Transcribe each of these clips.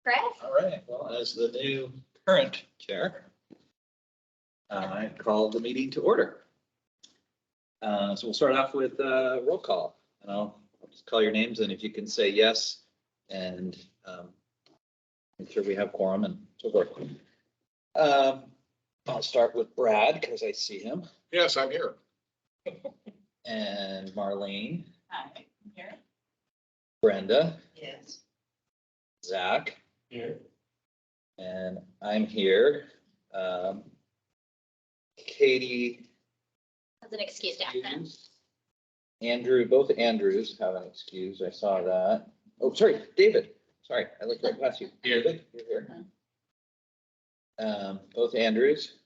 Chris? All right, well, as the new current chair, I call the meeting to order. So we'll start off with roll call, and I'll just call your names, and if you can say yes, and make sure we have quorum and so forth. I'll start with Brad because I see him, Yes, I'm here. and Marlene, Hi, here. Brenda, Yes. Zach, Here. and I'm here. Katie. As an excused absent. Andrew, both Andrews have an excuse. I saw that. Oh, sorry, David. Sorry, I looked right past you. Here. David, you're here. Both Andrews.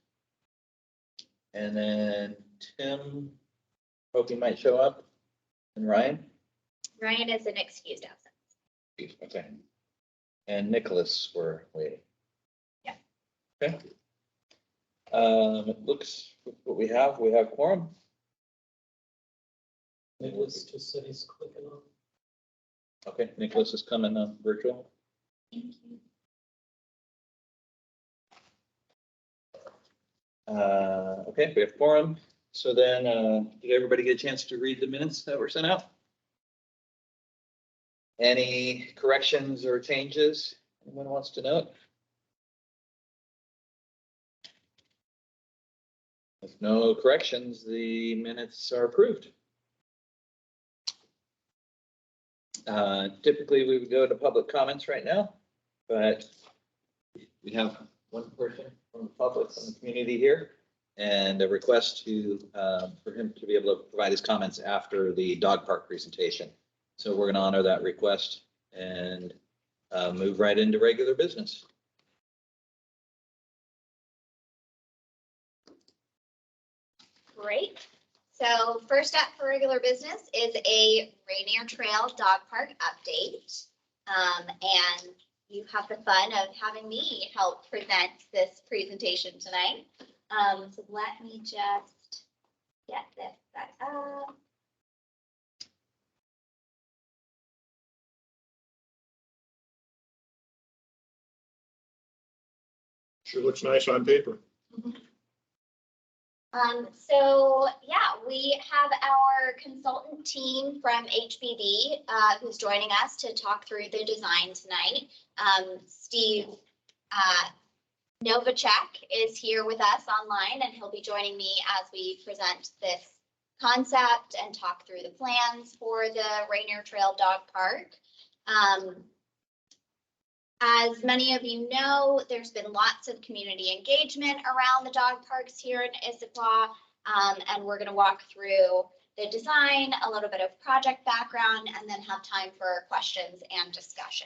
And then Tim, hope he might show up. And Ryan? Ryan is an excused absent. Okay. And Nicholas, we're waiting. Yeah. Okay. It looks what we have quorum. Nicholas just said he's clicking on. Okay, Nicholas is coming virtual. Thank you. Okay, we have quorum. So then, did everybody get a chance to read the minutes that were sent out? Any corrections or changes anyone wants to note? If no corrections, the minutes are approved. Typically, we would go to public comments right now, but we have one person from the public, from the community here, and a request to for him to be able to provide his comments after the dog park presentation. So we're going to honor that request and move right into regular business. Great. So first up for regular business is a Rainier Trail Dog Park update. And you have the fun of having me help present this presentation tonight. So let me just get this set up. Sure looks nice on paper. So yeah, we have our consultant team from HBD who's joining us to talk through the design tonight. Steve Novacek is here with us online, and he'll be joining me as we present this concept and talk through the plans for the Rainier Trail Dog Park. As many of you know, there's been lots of community engagement around the dog parks here in Issaquah, and we're going to walk through the design, a little bit of project background, and then have time for questions and discussion.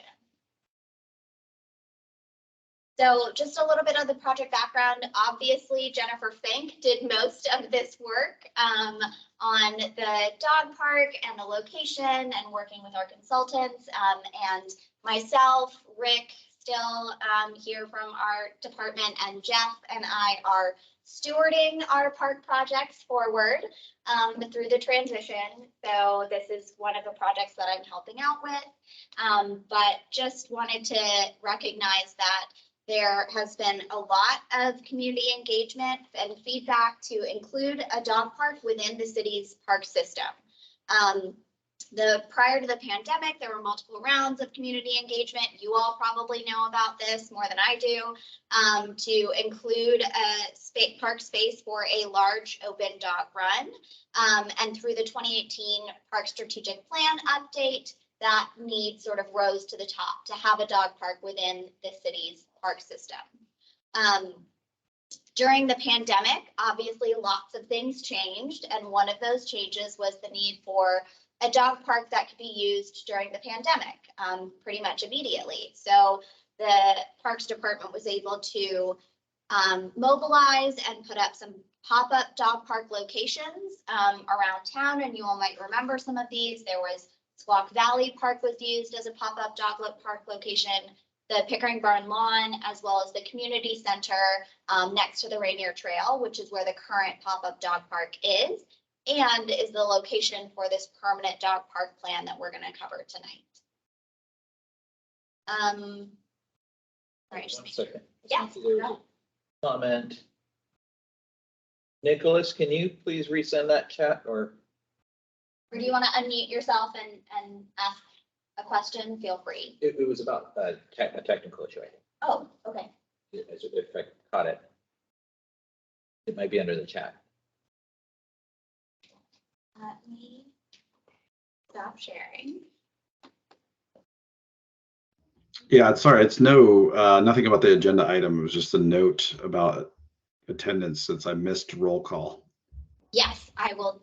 So just a little bit of the project background. Obviously, Jennifer Fink did most of this work on the dog park and the location and working with our consultants, and myself, Rick, still here from our department, and Jeff and I are stewarding our park projects forward through the transition. So this is one of the projects that I'm helping out with, but just wanted to recognize that there has been a lot of community engagement and feedback to include a dog park within the city's park system. Prior to the pandemic, there were multiple rounds of community engagement. You all probably know about this more than I do, to include a park space for a large open dog run. And through the 2018 Park Strategic Plan update, that need sort of rose to the top to have a dog park within the city's park system. During the pandemic, obviously lots of things changed, and one of those changes was the need for a dog park that could be used during the pandemic pretty much immediately. So the Parks Department was able to mobilize and put up some pop-up dog park locations around town, and you all might remember some of these. There was Squaw Valley Park was used as a pop-up dog park location, the Pickering Barn Lawn, as well as the community center next to the Rainier Trail, which is where the current pop-up dog park is, and is the location for this permanent dog park plan that we're going to cover tonight. Sorry, just One make sure. second. Yeah. There was a comment. Nicholas, can you please resend that chat or? Or do you want to unmute yourself and ask a question? Feel free. It was about a technical issue, I think. Oh, okay. If I caught it. It might be under the chat. Let me stop sharing. Yeah, sorry, it's nothing about the agenda item. It was just a note about attendance since I missed roll call. Yes, I will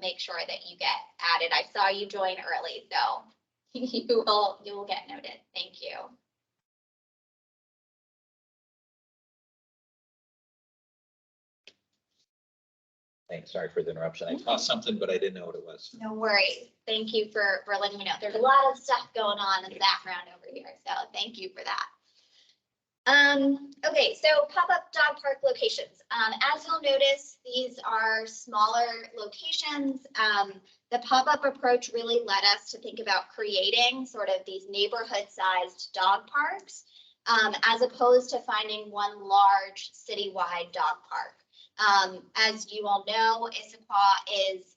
make sure that you get added. I saw you join early, so you will get noted. Thank you. Thanks, sorry for the interruption. I saw something, but I didn't know what it was. No worries. Thank you for letting me know. There's a lot of stuff going on in the background over here, so thank you for that. Okay, so pop-up dog park locations. As you'll notice, these are smaller locations. The pop-up approach really led us to think about creating sort of these neighborhood-sized dog parks, as opposed to finding one large citywide dog park. As you all know, Issaquah is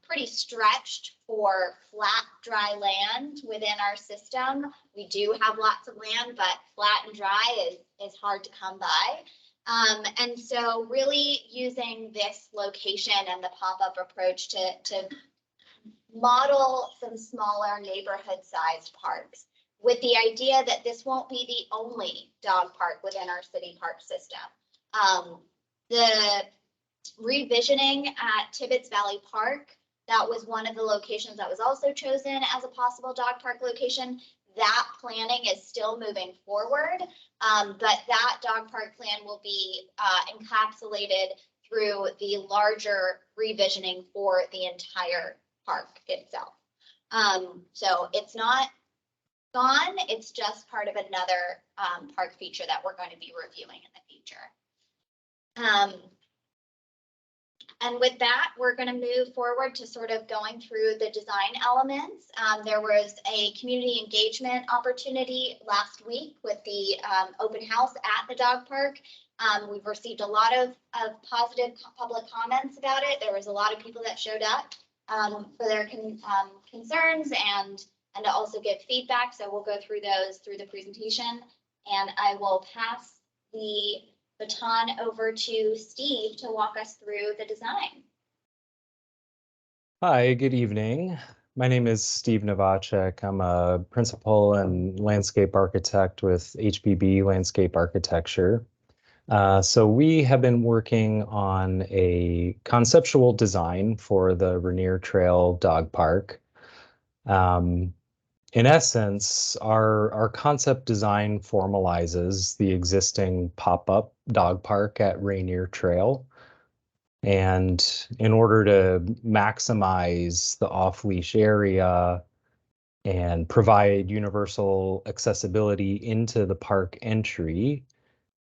pretty stretched for flat, dry land within our system. We do have lots of land, but flat and dry is hard to come by. And so really using this location and the pop-up approach to model some smaller neighborhood-sized parks with the idea that this won't be the only dog park within our city park system. The revisioning at Tibbetts Valley Park, that was one of the locations that was also chosen as a possible dog park location. That planning is still moving forward, but that dog park plan will be encapsulated through the larger revisioning for the entire park itself. So it's not gone, it's just part of another park feature that we're going to be reviewing in the future. And with that, we're going to move forward to sort of going through the design elements. There was a community engagement opportunity last week with the open house at the dog park. We've received a lot of positive public comments about it. There was a lot of people that showed up for their concerns and to also give feedback. So we'll go through those through the presentation, and I will pass the baton over to Steve to walk us through the design. Hi, good evening. My name is Steve Novacek. I'm a principal and landscape architect with HBB Landscape Architecture. So we have been working on a conceptual design for the Rainier Trail Dog Park. In essence, our concept design formalizes the existing pop-up dog park at Rainier Trail. And in order to maximize the off-leash area and provide universal accessibility into the park entry,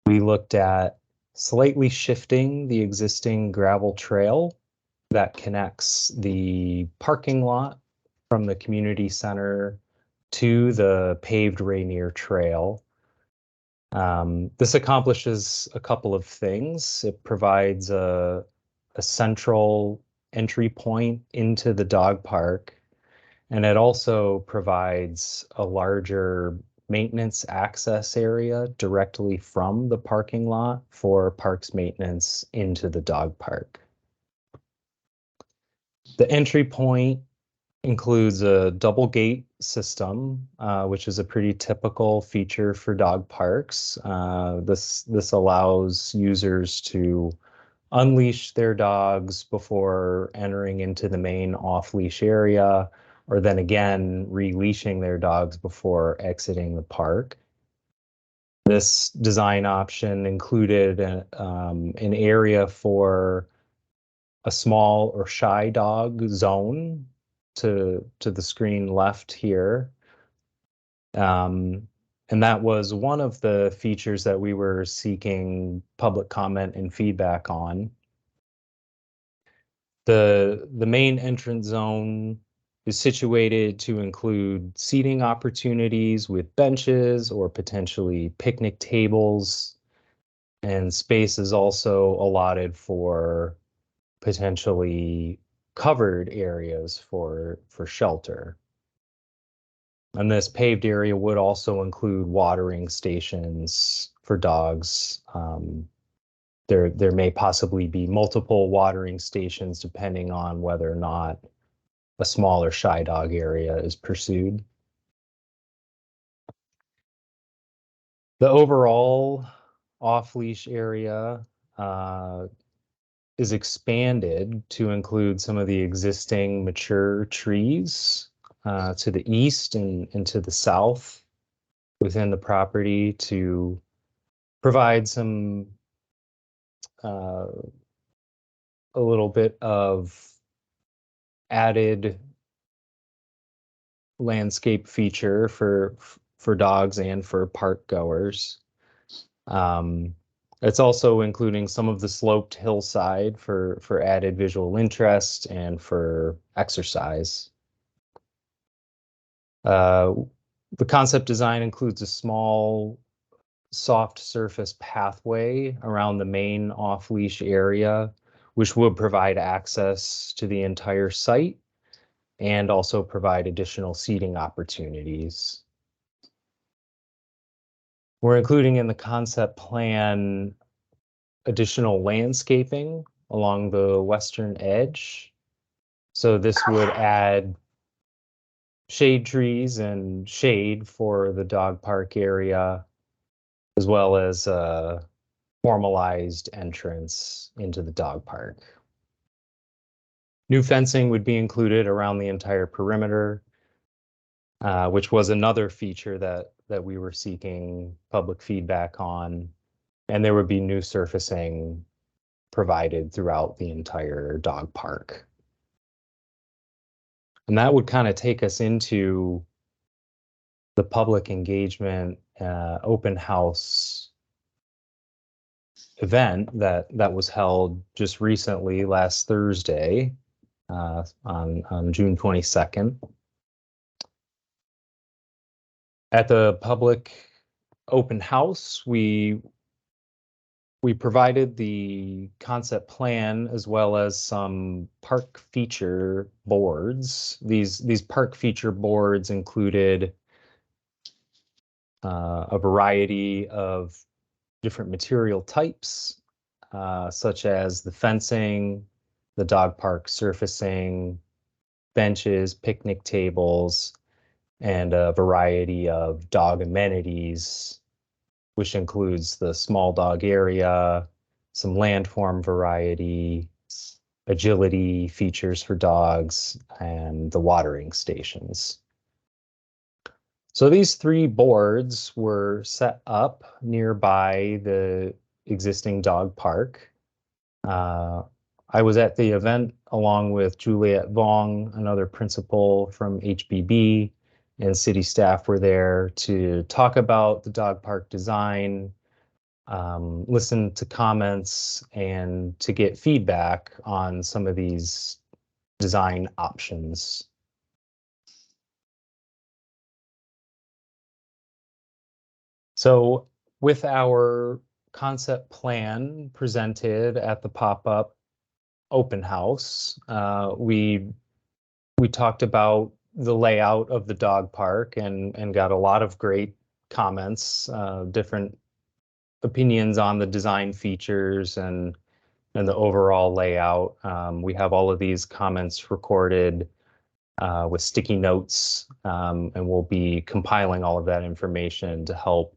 we looked at slightly shifting the existing gravel trail that connects the parking lot from the community center to the paved Rainier Trail. This accomplishes a couple of things. It provides a central entry point into the dog park, and it also provides a larger maintenance access area directly from the parking lot for parks maintenance into the dog park. The entry point includes a double gate system, which is a pretty typical feature for dog parks. This allows users to unleash their dogs before entering into the main off-leash area, or then again, releashing their dogs before exiting the park. This design option included an area for a small or shy dog zone to the screen left here. And that was one of the features that we were seeking public comment and feedback on. The main entrance zone is situated to include seating opportunities with benches or potentially picnic tables. And space is also allotted for potentially covered areas for shelter. And this paved area would also include watering stations for dogs. There may possibly be multiple watering stations depending on whether or not a smaller shy dog area is pursued. The overall off-leash area is expanded to include some of the existing mature trees to the east and to the south within the property to provide some a little bit of added landscape feature for dogs and for park goers. It's also including some of the sloped hillside for added visual interest and for exercise. The concept design includes a small soft surface pathway around the main off-leash area, which would provide access to the entire site and also provide additional seating opportunities. We're including in the concept plan additional landscaping along the western edge. So this would add shade trees and shade for the dog park area, as well as a formalized entrance into the dog park. New fencing would be included around the entire perimeter, which was another feature that we were seeking public feedback on, and there would be new surfacing provided throughout the entire dog park. And that would kind of take us into the public engagement open house event that was held just recently last Thursday on June 22nd. At the public open house, we provided the concept plan as well as some park feature boards. These park feature boards included a variety of different material types, such as the fencing, the dog park surfacing, benches, picnic tables, and a variety of dog amenities, which includes the small dog area, some landform variety, agility features for dogs, and the watering stations. So these three boards were set up nearby the existing dog park. I was at the event along with Juliet Vong, another principal from HBB, and city staff were there to talk about the dog park design, listen to comments, and to get feedback on some of these design options. So with our concept plan presented at the pop-up open house, we talked about the layout of the dog park and got a lot of great comments, different opinions on the design features and the overall layout. We have all of these comments recorded with sticky notes, and we'll be compiling all of that information to help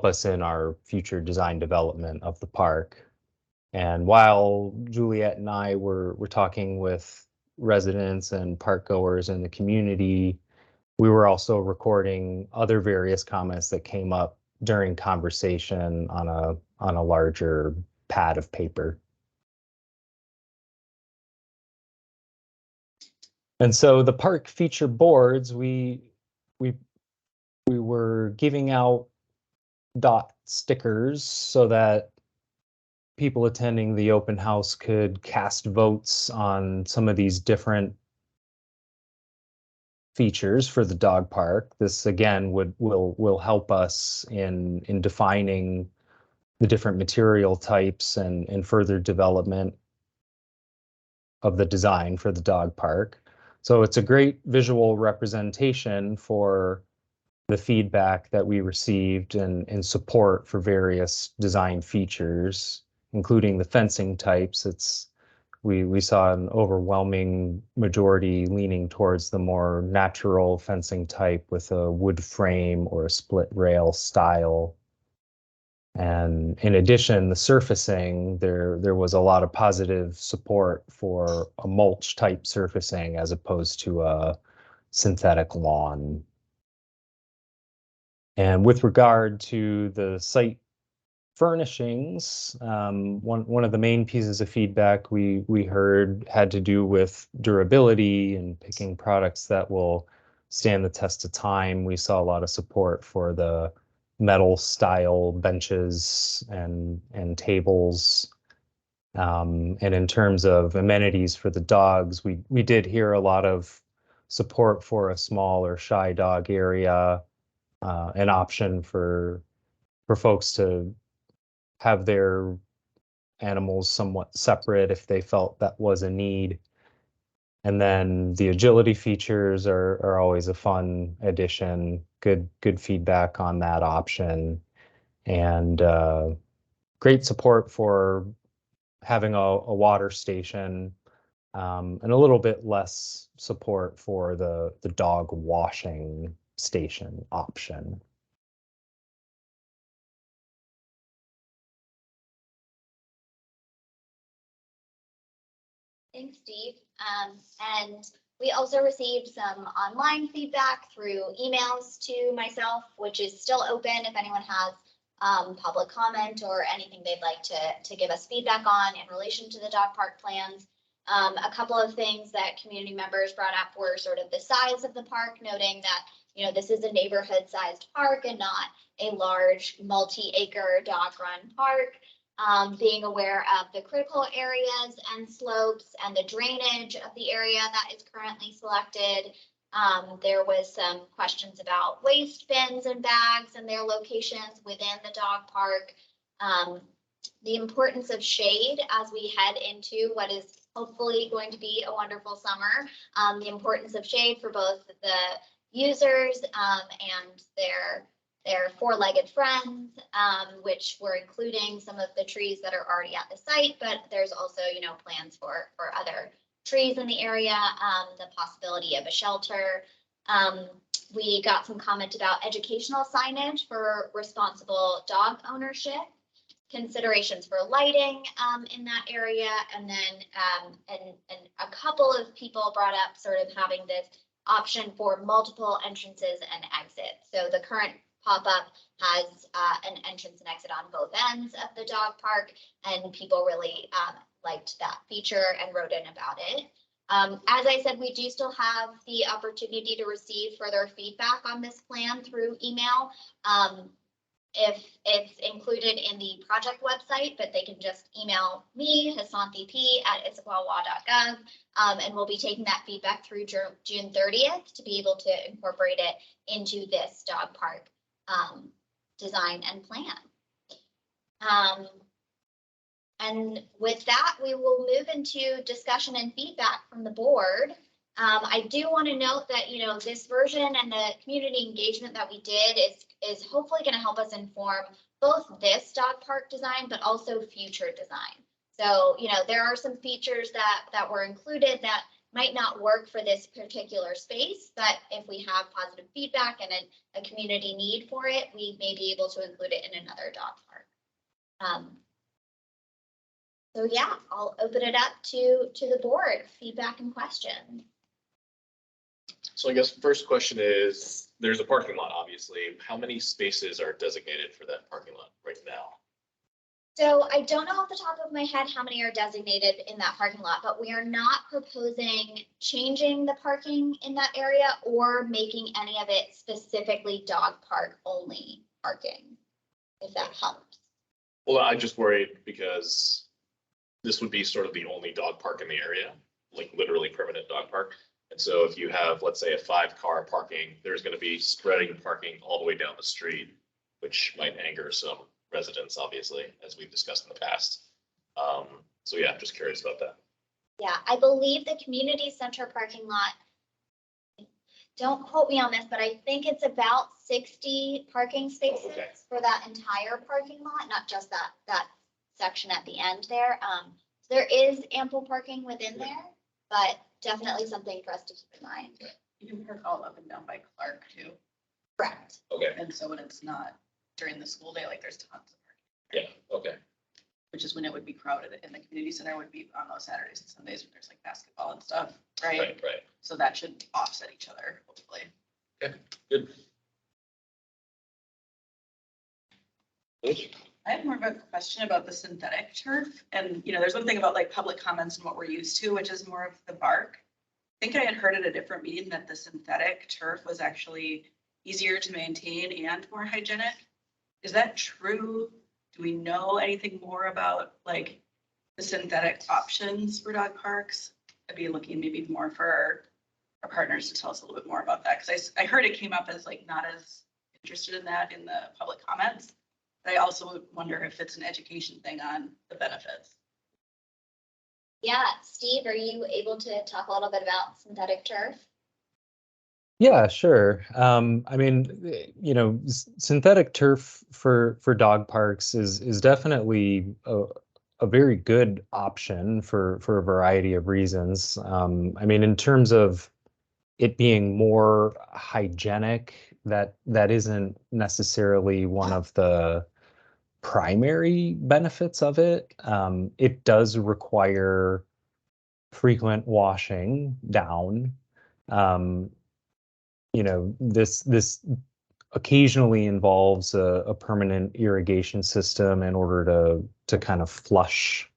us in our future design development of the park. And while Juliet and I were talking with residents and park goers in the community, we were also recording other various comments that came up during conversation on a larger pad of paper. And so the park feature boards, we were giving out dot stickers so that people attending the open house could cast votes on some of these different features for the dog park. This again will help us in defining the different material types and further development of the design for the dog park. So it's a great visual representation for the feedback that we received and support for various design features, including the fencing types. We saw an overwhelming majority leaning towards the more natural fencing type with a wood frame or a split rail style. And in addition, the surfacing, there was a lot of positive support for a mulch type surfacing as opposed to a synthetic lawn. And with regard to the site furnishings, one of the main pieces of feedback we heard had to do with durability and picking products that will stand the test of time. We saw a lot of support for the metal style benches and tables. And in terms of amenities for the dogs, we did hear a lot of support for a small or shy dog area, an option for folks to have their animals somewhat separate if they felt that was a need. And then the agility features are always a fun addition. Good feedback on that option, and great support for having a water station, and a little bit less support for the dog washing station option. Thanks, Steve. And we also received some online feedback through emails to myself, which is still open if anyone has public comment or anything they'd like to give us feedback on in relation to the dog park plans. A couple of things that community members brought up were sort of the size of the park, noting that, you know, this is a neighborhood sized park and not a large multi-acre dog run park. Being aware of the critical areas and slopes and the drainage of the area that is currently selected. There was some questions about waste bins and bags and their locations within the dog park. The importance of shade as we head into what is hopefully going to be a wonderful summer. The importance of shade for both the users and their four-legged friends, which we're including some of the trees that are already at the site, but there's also, you know, plans for other trees in the area, the possibility of a shelter. We got some comment about educational signage for responsible dog ownership, considerations for lighting in that area, and then and a couple of people brought up sort of having this option for multiple entrances and exits. So the current pop-up has an entrance and exit on both ends of the dog park, and people really liked that feature and wrote in about it. As I said, we do still have the opportunity to receive further feedback on this plan through email. If it's included in the project website, but they can just email me, hassanthp@issaquah.gov, and we'll be taking that feedback through June 30th to be able to incorporate it into this dog park design and plan. And with that, we will move into discussion and feedback from the board. I do want to note that, you know, this version and the community engagement that we did is hopefully going to help us inform both this dog park design, but also future design. So, you know, there are some features that were included that might not work for this particular space, but if we have positive feedback and a community need for it, we may be able to include it in another dog park. So yeah, I'll open it up to the board, feedback and questions. So I guess the first question is, there's a parking lot, obviously. How many spaces are designated for that parking lot right now? So I don't know off the top of my head how many are designated in that parking lot, but we are not proposing changing the parking in that area or making any of it specifically dog park only parking, if that helps. Well, I just worried because this would be sort of the only dog park in the area, like literally permanent dog park. And so if you have, let's say, a 5-car parking, there's going to be spreading parking all the way down the street, which might anger some residents, obviously, as we've discussed in the past. So yeah, just curious about that. Yeah, I believe the community center parking lot, don't quote me on this, but I think it's about 60 parking spaces Okay. for that entire parking lot, not just that section at the end there. There is ample parking within there, but definitely something for us to keep in mind. You can park all up and down by Clark too. Correct. Okay, And so when it's not during the school day, like there's tons of parking, yeah, okay. which is when it would be crowded in the community center would be on those Saturdays and Sundays when there's like basketball and stuff, right? Right, right. So that should offset each other, hopefully. Good. I have more of a question about the synthetic turf. And, you know, there's one thing about like public comments and what we're used to, which is more of the bark. I think I had heard at a different meeting that the synthetic turf was actually easier to maintain and more hygienic. Is that true? Do we know anything more about like the synthetic options for dog parks? I'd be looking maybe more for our partners to tell us a little bit more about that. Cause I heard it came up as like not as interested in that in the public comments. But I also would wonder if it's an education thing on the benefits. Yeah, Steve, are you able to talk a little bit about synthetic turf? Yeah, sure. I mean, you know, synthetic turf for dog parks is definitely a very good option for a variety of reasons. I mean, in terms of it being more hygienic, that isn't necessarily one of the primary benefits of it. It does require frequent washing down. You know, this occasionally involves a permanent irrigation system in order to kind of flush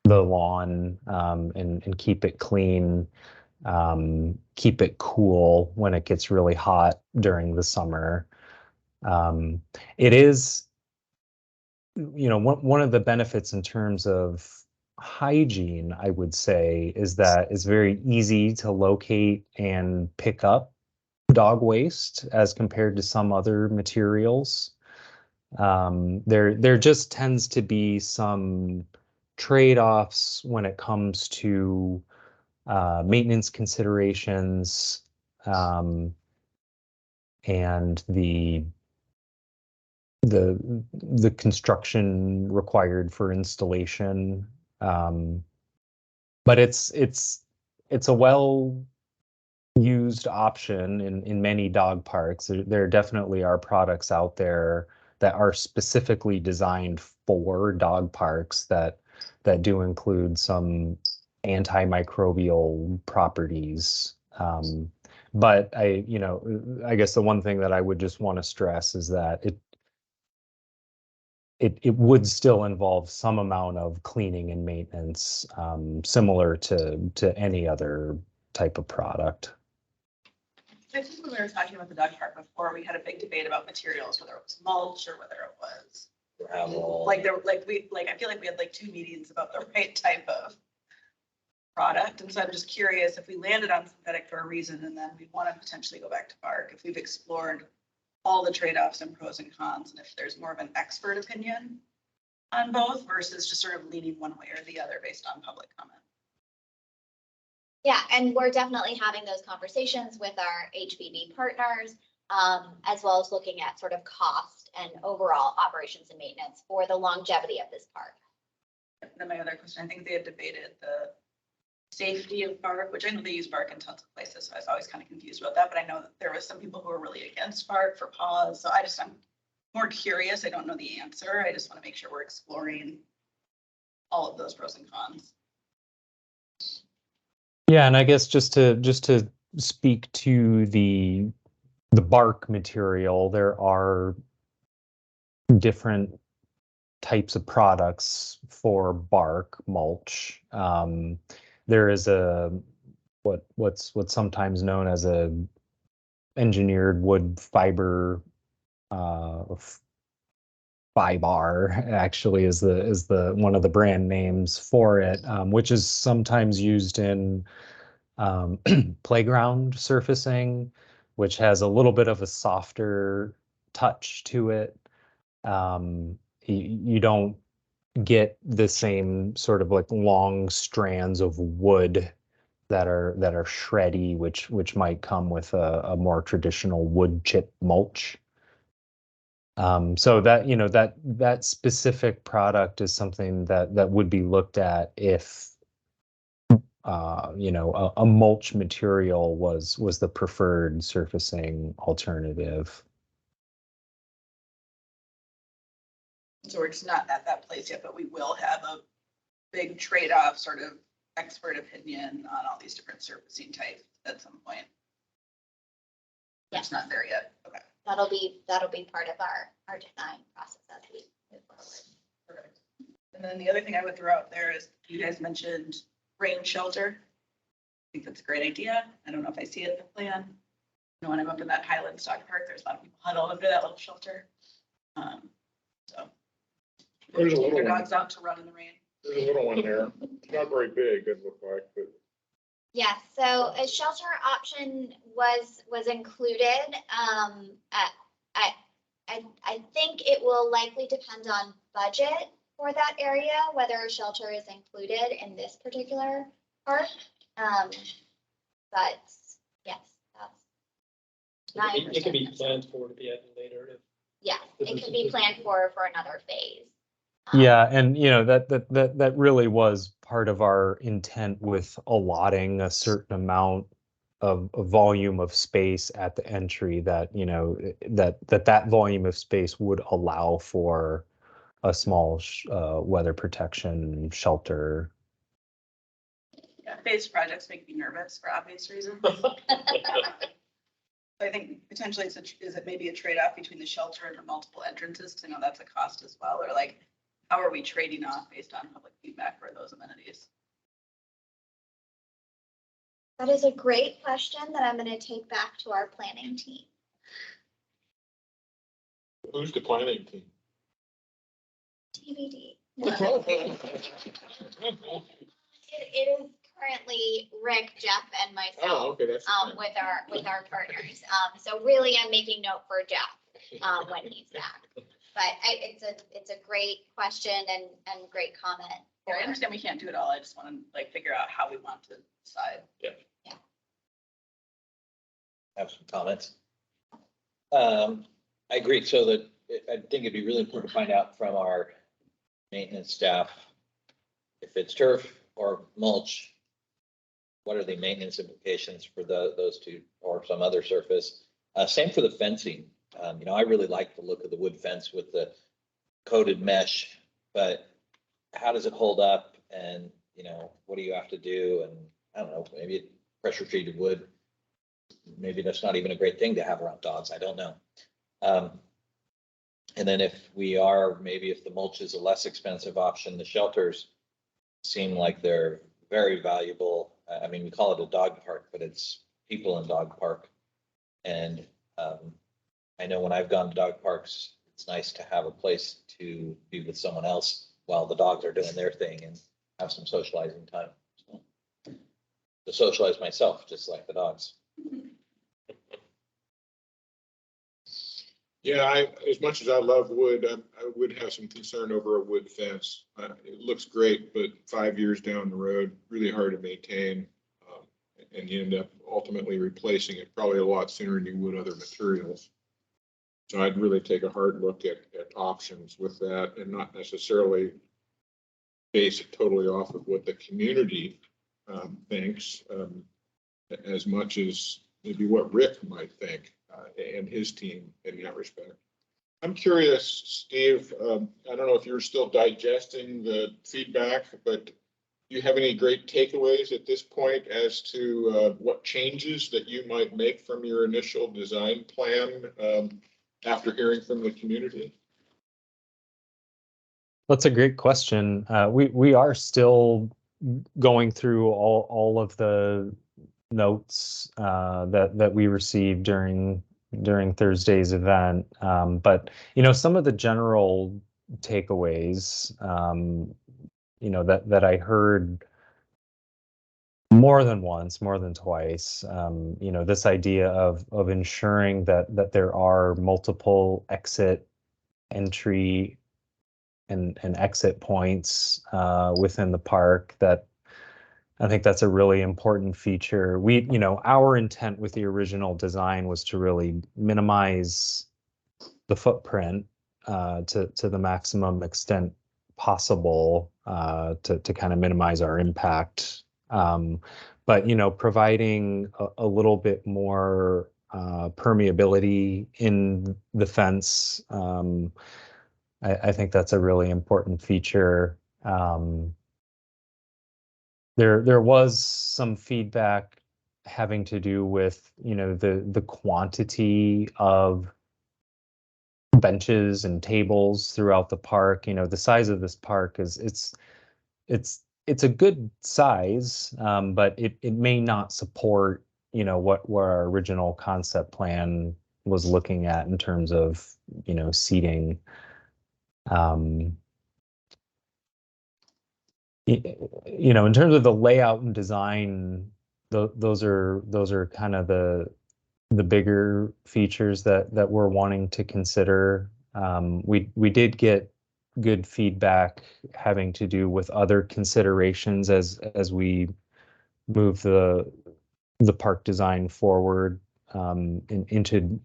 the lawn and keep it clean, keep it cool when it gets really hot during the summer. It is, you know, one of the benefits in terms of hygiene, I would say, is that it's very easy to locate and pick up dog waste as compared to some other materials. There just tends to be some trade-offs when it comes to maintenance considerations, and the construction required for installation. But it's a well used option in many dog parks. There definitely are products out there that are specifically designed for dog parks that do include some antimicrobial properties. But you know, I guess the one thing that I would just want to stress is that it would still involve some amount of cleaning and maintenance, similar to any other type of product. I think when we were talking about the dog park before, we had a big debate about materials, whether it was mulch or whether it was Gravel. like I feel like we had like 2 meetings about the right type of product. And so I'm just curious if we landed on synthetic for a reason and then we want to potentially go back to bark, if we've explored all the trade-offs and pros and cons, and if there's more of an expert opinion on both versus just sort of leaning one way or the other based on public comment. Yeah, and we're definitely having those conversations with our HBB partners, as well as looking at sort of cost and overall operations and maintenance for the longevity of this park. Then my other question, I think they had debated the safety of bark, which I know they use bark in tons of places, so I was always kind of confused about that, but I know that there was some people who were really against bark for paws, so I'm more curious. I don't know the answer. I just want to make sure we're exploring all of those pros and cons. Yeah, and I guess just to speak to the bark material, there are different types of products for bark mulch. There is what's sometimes known as a engineered wood fiber Bar actually is the one of the brand names for it, which is sometimes used in playground surfacing, which has a little bit of a softer touch to it. You don't get the same sort of like long strands of wood that are shreddy, which might come with a more traditional wood chip mulch. So that, that specific product is something that would be looked at if a mulch material was the preferred surfacing alternative. So we're just not at that place yet, but we will have a big trade-off sort of expert opinion on all these different surfacing types at some point. It's not there yet. Okay. That'll be part of our design process as we move forward. Perfect. And then the other thing I would throw out there is you guys mentioned rain shelter. I think that's a great idea. I don't know if I see it in the plan. When I'm up in that Highlands Dog Park, there's a lot of people huddle under that little shelter. So There's a take little your one. dogs out to run in the rain. There's a little one there. It's not very big, it looked like, but Yeah, so a shelter option was included. I think it will likely depend on budget for that area, whether a shelter is included in this particular park. But yes, that's. It can be planned for to be added later. Yeah, it could be planned for another phase. Yeah, and that really was part of our intent with allotting a certain amount of volume of space at the entry, that that volume of space would allow for a small weather protection shelter. Yeah, phased projects make me nervous for obvious reasons. I think potentially is it maybe a trade-off between the shelter and the multiple entrances? Because I know that's a cost as well. Or like, how are we trading off based on public feedback for those amenities? That is a great question that I'm going to take back to our planning team. who's the planning team? TBD. It is currently Rick, Jeff, and Oh, myself, okay, that's. with our partners. So really, I'm making note for Jeff, when he's back. But it's a great question and great comment. Yeah, I understand we can't do it all. I just want to like figure out how we want to decide. Have some comments. I agree. So that I think it'd be really important to find out from our maintenance staff if it's turf or mulch, what are the maintenance implications for those two or some other surface? Same for the fencing. I really like the look of the wood fence with the coated mesh, but how does it hold up? And, what do you have to do? And I don't know, maybe pressure treated wood. Maybe that's not even a great thing to have around dogs. I don't know. And then if the mulch is a less expensive option, the shelters seem like they're very valuable. I mean, we call it a dog park, but it's people in dog park. And I know when I've gone to dog parks, it's nice to have a place to be with someone else while the dogs are doing their thing and have some socializing time. So, to socialize myself, just like the dogs. Yeah, as much as I love wood, I would have some concern over a wood fence. It looks great, but 5 years down the road, really hard to maintain. And you end up ultimately replacing it probably a lot sooner than you would other materials. So I'd really take a hard look at options with that and not necessarily base it totally off of what the community thinks, as much as maybe what Rick might think and his team in that respect. I'm curious, Steve, I don't know if you're still digesting the feedback, but do you have any great takeaways at this point as to what changes that you might make from your initial design plan after hearing from the community? That's a great question. We are still going through all of the notes that we received during during Thursday's event. But some of the general takeaways, that I heard more than once, more than twice, this idea of ensuring that there are multiple entry and exit points within the park. That I think that's a really important feature. Our intent with the original design was to really minimize the footprint to the maximum extent possible, to kind of minimize our impact. But providing a little bit more permeability in the fence, I think that's a really important feature. There was some feedback having to do with the quantity of benches and tables throughout the park. The size of this park it's a good size, but it may not support what our original concept plan was looking at in terms of seating. In terms of the layout and design, those are kind of the bigger features that we're wanting to consider. We did get good feedback having to do with other considerations as we move the park design forward, into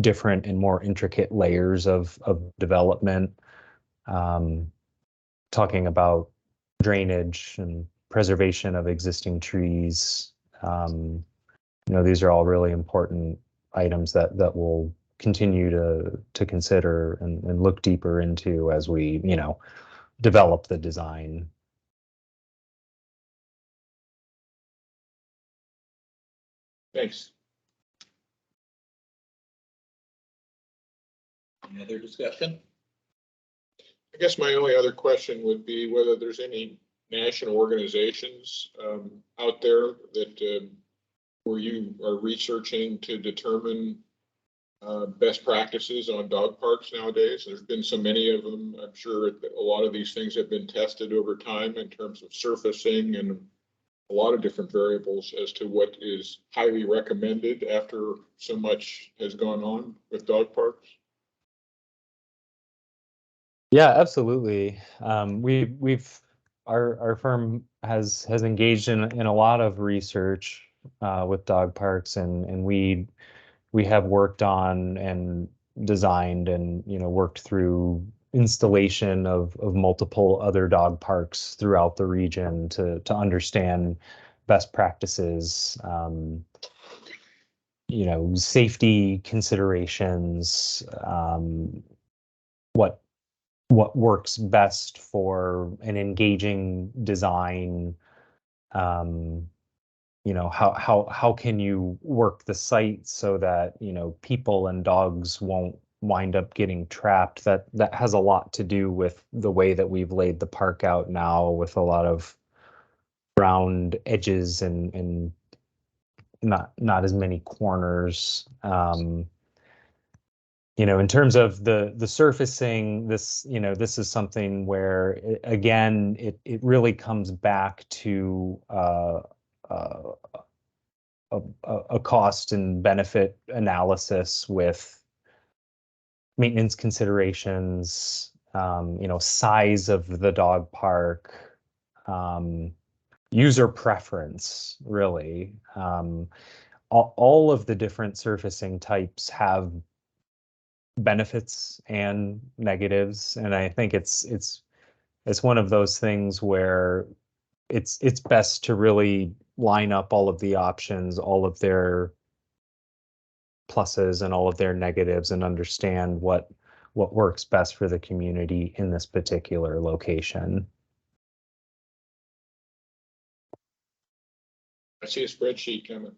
different and more intricate layers of development, talking about drainage and preservation of existing trees. These are all really important items that we'll continue to consider and look deeper into as we, develop the design. Thanks. Any other discussion? I guess my only other question would be whether there's any national organizations out there that where you are researching to determine best practices on dog parks nowadays. There's been so many of them. I'm sure a lot of these things have been tested over time in terms of surfacing and a lot of different variables as to what is highly recommended after so much has gone on with dog parks. Yeah, absolutely. Our firm has engaged in a lot of research with dog parks, and we have worked on and designed and worked through installation of multiple other dog parks throughout the region to understand best practices, safety considerations, what works best for an engaging design. How can you work the site so that people and dogs won't wind up getting trapped? That has a lot to do with the way that we've laid the park out now, with a lot of round edges and not as many corners. In terms of the surfacing, this is something where again it really comes back to a cost and benefit analysis with maintenance considerations, size of the dog park, user preference, really. All of the different surfacing types have benefits and negatives, and I think it's one of those things where it's best to really line up all of the options, all of their pluses and all of their negatives, and understand what works best for the community in this particular location. I see a spreadsheet coming.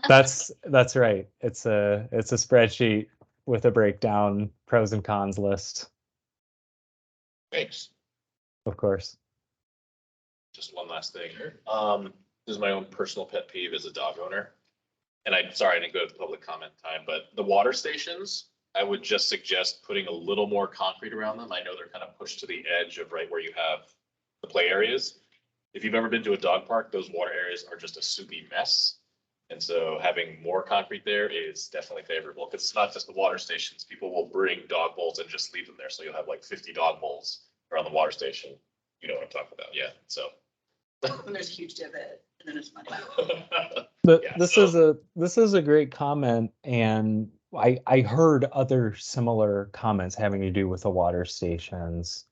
That's right. It's a spreadsheet with a breakdown, pros and cons list. Thanks. Of course. Just one last thing. This is my own personal pet peeve as a dog owner. and I'm sorry, I didn't go to the public comment time, but the water stations, I would just suggest putting a little more concrete around them. I know they're kind of pushed to the edge of right where you have the play areas. If you've ever been to a dog park, those water areas are just a soupy mess. And so having more concrete there is definitely favorable, because it's not just the water stations. People will bring dog bowls and just leave them there. So you'll have like 50 dog bowls around the water station. You know what I'm talking about, yeah, so. When there's a huge divot and then it's muddy. Yeah, This is a great comment, and I heard other similar comments having to do with the water stations.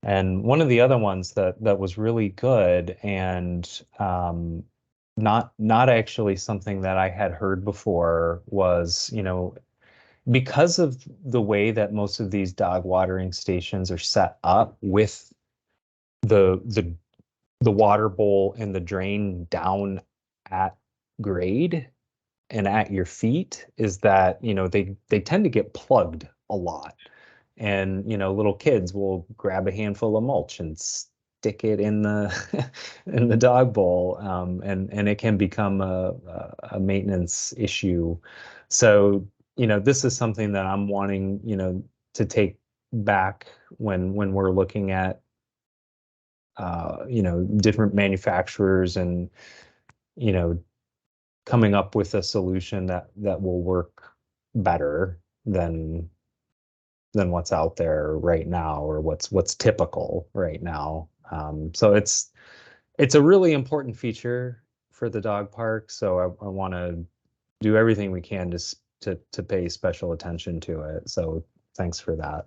And one of the other ones that was really good and not actually something that I had heard before was, because of the way that most of these dog watering stations are set up with the water bowl and the drain down at grade and at your feet, is that, they tend to get plugged a lot. And, little kids will grab a handful of mulch and stick it in the in the dog bowl, and it can become a maintenance issue. So, this is something that I'm wanting, to take back when we're looking at different manufacturers and, coming up with a solution that will work better than what's out there right now, or what's typical right now. So it's a really important feature for the dog park. So I want to do everything we can to pay special attention to it. So thanks for that.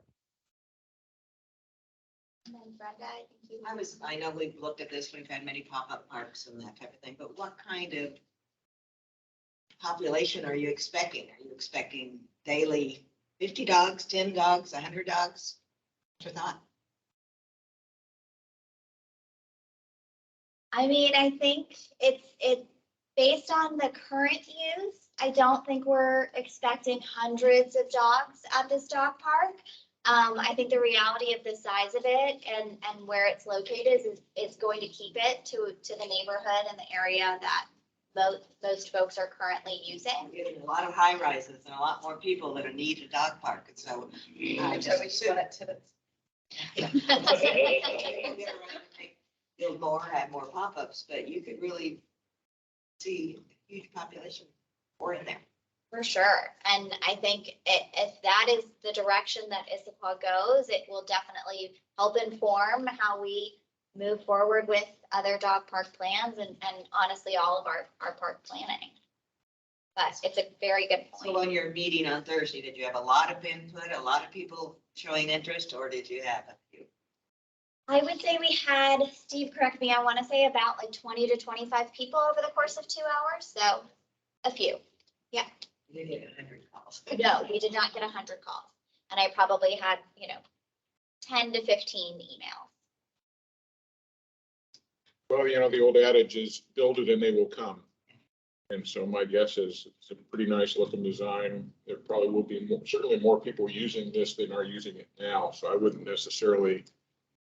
And then Brenda, I think you. I know we've looked at this, we've had many pop-up parks and that type of thing, but what kind of population are you expecting? Are you expecting daily 50 dogs, 10 dogs, 100 dogs? What's your thought? I mean, I think it's based on the current use. I don't think we're expecting hundreds of dogs at this dog park. I think the reality of the size of it and where it's located is going to keep it to the neighborhood and the area that most folks are currently using. We're getting a lot of high rises and a lot more people that need a dog park, and so I just assume build more, have more pop-ups, but you could really see a huge population more in there. For sure. And I think if that is the direction that Issaquah goes, it will definitely help inform how we move forward with other dog park plans and honestly, all of our park planning. But it's a very good So point. on your meeting on Thursday, did you have a lot of input, a lot of people showing interest, or did you have a few? I would say we had, Steve, correct me, I want to say about like 20 to 25 people over the course of 2 hours. So a few. Yeah. You didn't get 100 calls. No, we did not get 100 calls. And I probably had, 10 to 15 emails. Well, the old adage is build it and they will come. And so my guess is it's a pretty nice looking design. There probably will be certainly more people using this than are using it now. So I wouldn't necessarily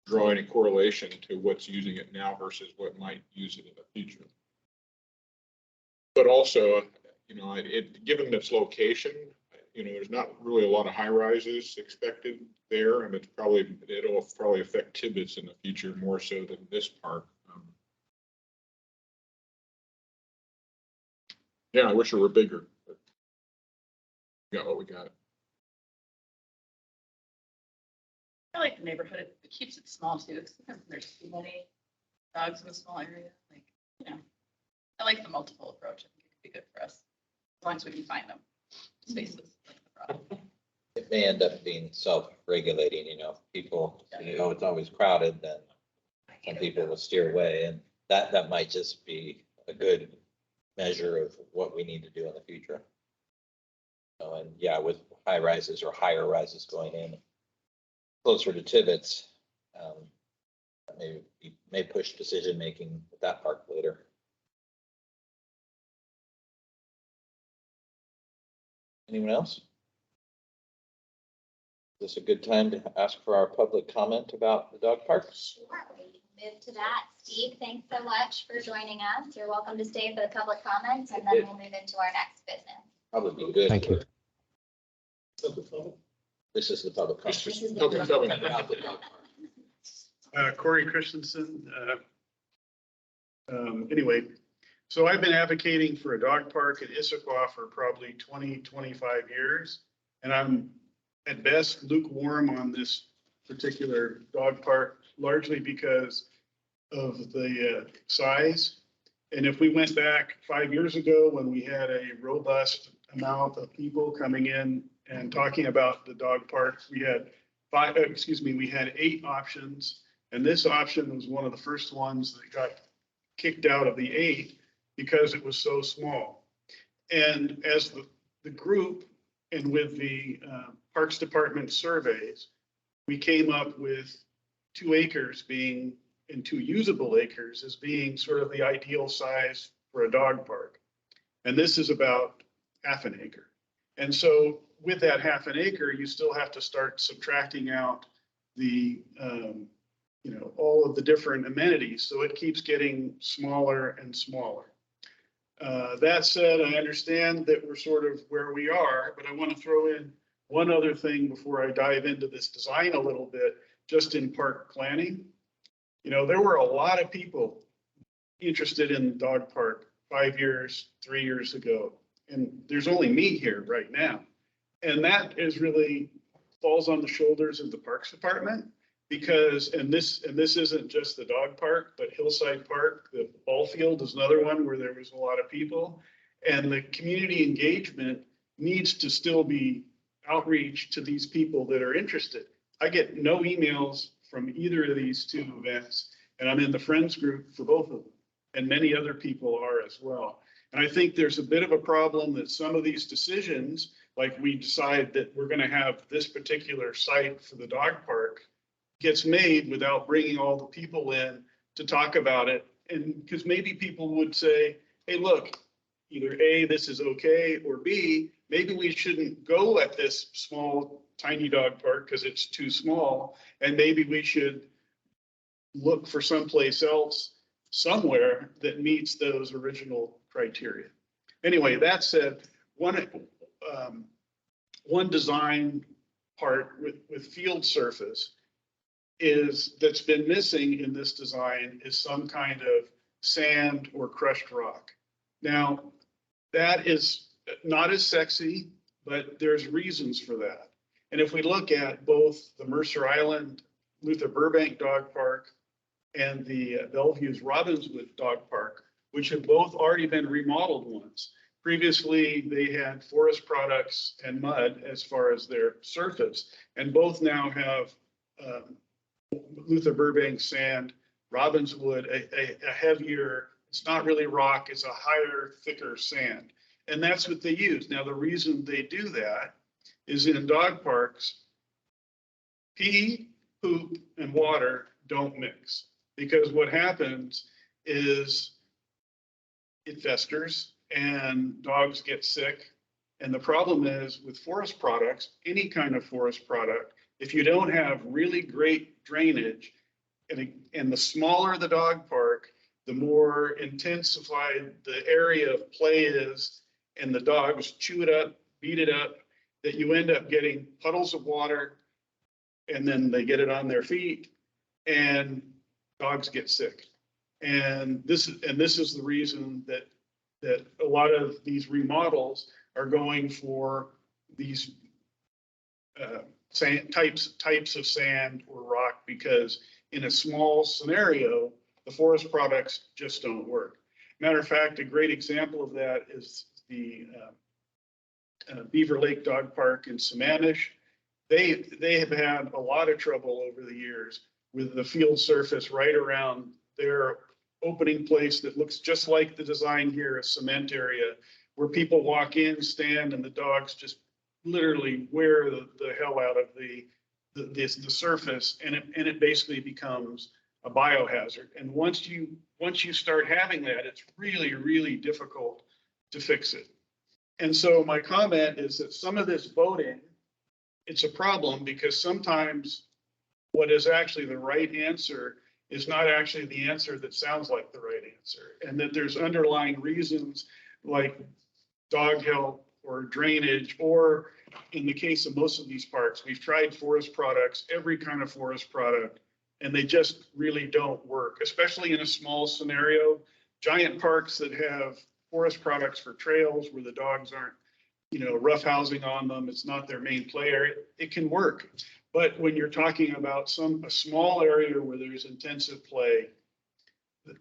draw any correlation to what's using it now versus what might use it in the future. But also, given its location, there's not really a lot of high rises expected there, and it'll probably affect Tibbetts in the future more so than this park. Yeah, I wish it were bigger, but we got what we got. I like the neighborhood. It keeps it small too. 'Cause sometimes there's too many dogs in a small area. I like the multiple approach. I think it could be good for us as long as we can find them spaces. That's the problem. It may end up being self-regulating, if people, it's always crowded, then some people will steer away, and that might just be a good measure of what we need to do in the future. So, and yeah, with high rises or higher rises going in closer to Tibbetts, may push decision-making with that park later. Anyone else? Is this a good time to ask for our public comment about the dog park? Sure. move to that. Steve, thanks so much for joining us. You're welcome to stay for the public comments, and then we'll move into our next business. Probably be good. Thank you. This is the public comment. This is the Public comment. Corey Christensen. Anyway, so I've been advocating for a dog park at Issaquah for probably 20, 25 years. And I'm at best lukewarm on this particular dog park, largely because of the size. And if we went back 5 years ago when we had a robust amount of people coming in and talking about the dog park, we had we had 8 options. And this option was one of the first ones that got kicked out of the 8 because it was so small. And as the group and with the Parks Department surveys, we came up with 2 acres being, and 2 usable acres as being sort of the ideal size for a dog park. And this is about half an acre. And so with that half an acre, you still have to start subtracting out the, all of the different amenities. So it keeps getting smaller and smaller. That said, I understand that we're sort of where we are, but I want to throw in one other thing before I dive into this design a little bit, just in park planning. There were a lot of people interested in the dog park 5 years, 3 years ago, and there's only me here right now. And that is really falls on the shoulders of the Parks Department because, and this isn't just the dog park, but Hillside Park, the ball field is another one where there was a lot of people. And the community engagement needs to still be outreach to these people that are interested. I get no emails from either of these 2 events, and I'm in the friends group for both of them, and many other people are as well. And I think there's a bit of a problem that some of these decisions, like we decide that we're going to have this particular site for the dog park, gets made without bringing all the people in to talk about it. And because maybe people would say, hey, look, either A, this is okay, or B, maybe we shouldn't go at this small, tiny dog park because it's too small. And maybe we should look for someplace else somewhere that meets those original criteria. Anyway, that said, one design part with field surface that's been missing in this design is some kind of sand or crushed rock. Now, that is not as sexy, but there's reasons for that. And if we look at both the Mercer Island, Luther Burbank Dog Park and the Bellevue's Robbinswood Dog Park, which have both already been remodeled once. Previously, they had forest products and mud as far as their surface, and both now have Luther Burbank sand, Robbinswood, a heavier, it's not really rock, it's a higher, thicker sand. And that's what they use. Now, the reason they do that is in dog parks, pee, poop, and water don't mix. Because what happens is it festers and dogs get sick. And the problem is with forest products, any kind of forest product, if you don't have really great drainage, and the smaller the dog park, the more intensified the area of play is, and the dogs chew it up, beat it up, that you end up getting puddles of water, and then they get it on their feet, and dogs get sick. And this is the reason that a lot of these remodels are going for these types of sand or rock, because in a small scenario, the forest products just don't work. Matter of fact, a great example of that is the Beaver Lake Dog Park in Sammamish. They have had a lot of trouble over the years with the field surface right around their opening place that looks just like the design here, a cement area where people walk in, stand, and the dogs just literally wear the hell out of the surface, and it basically becomes a biohazard. And once you start having that, it's really, really difficult to fix it. And so my comment is that some of this voting, it's a problem because sometimes what is actually the right answer is not actually the answer that sounds like the right answer. And that there's underlying reasons like dog health or drainage, or in the case of most of these parks, we've tried forest products, every kind of forest product, and they just really don't work, especially in a small scenario. Giant parks that have forest products for trails where the dogs aren't, rough housing on them, it's not their main play area, it can work. But when you're talking about a small area where there's intensive play,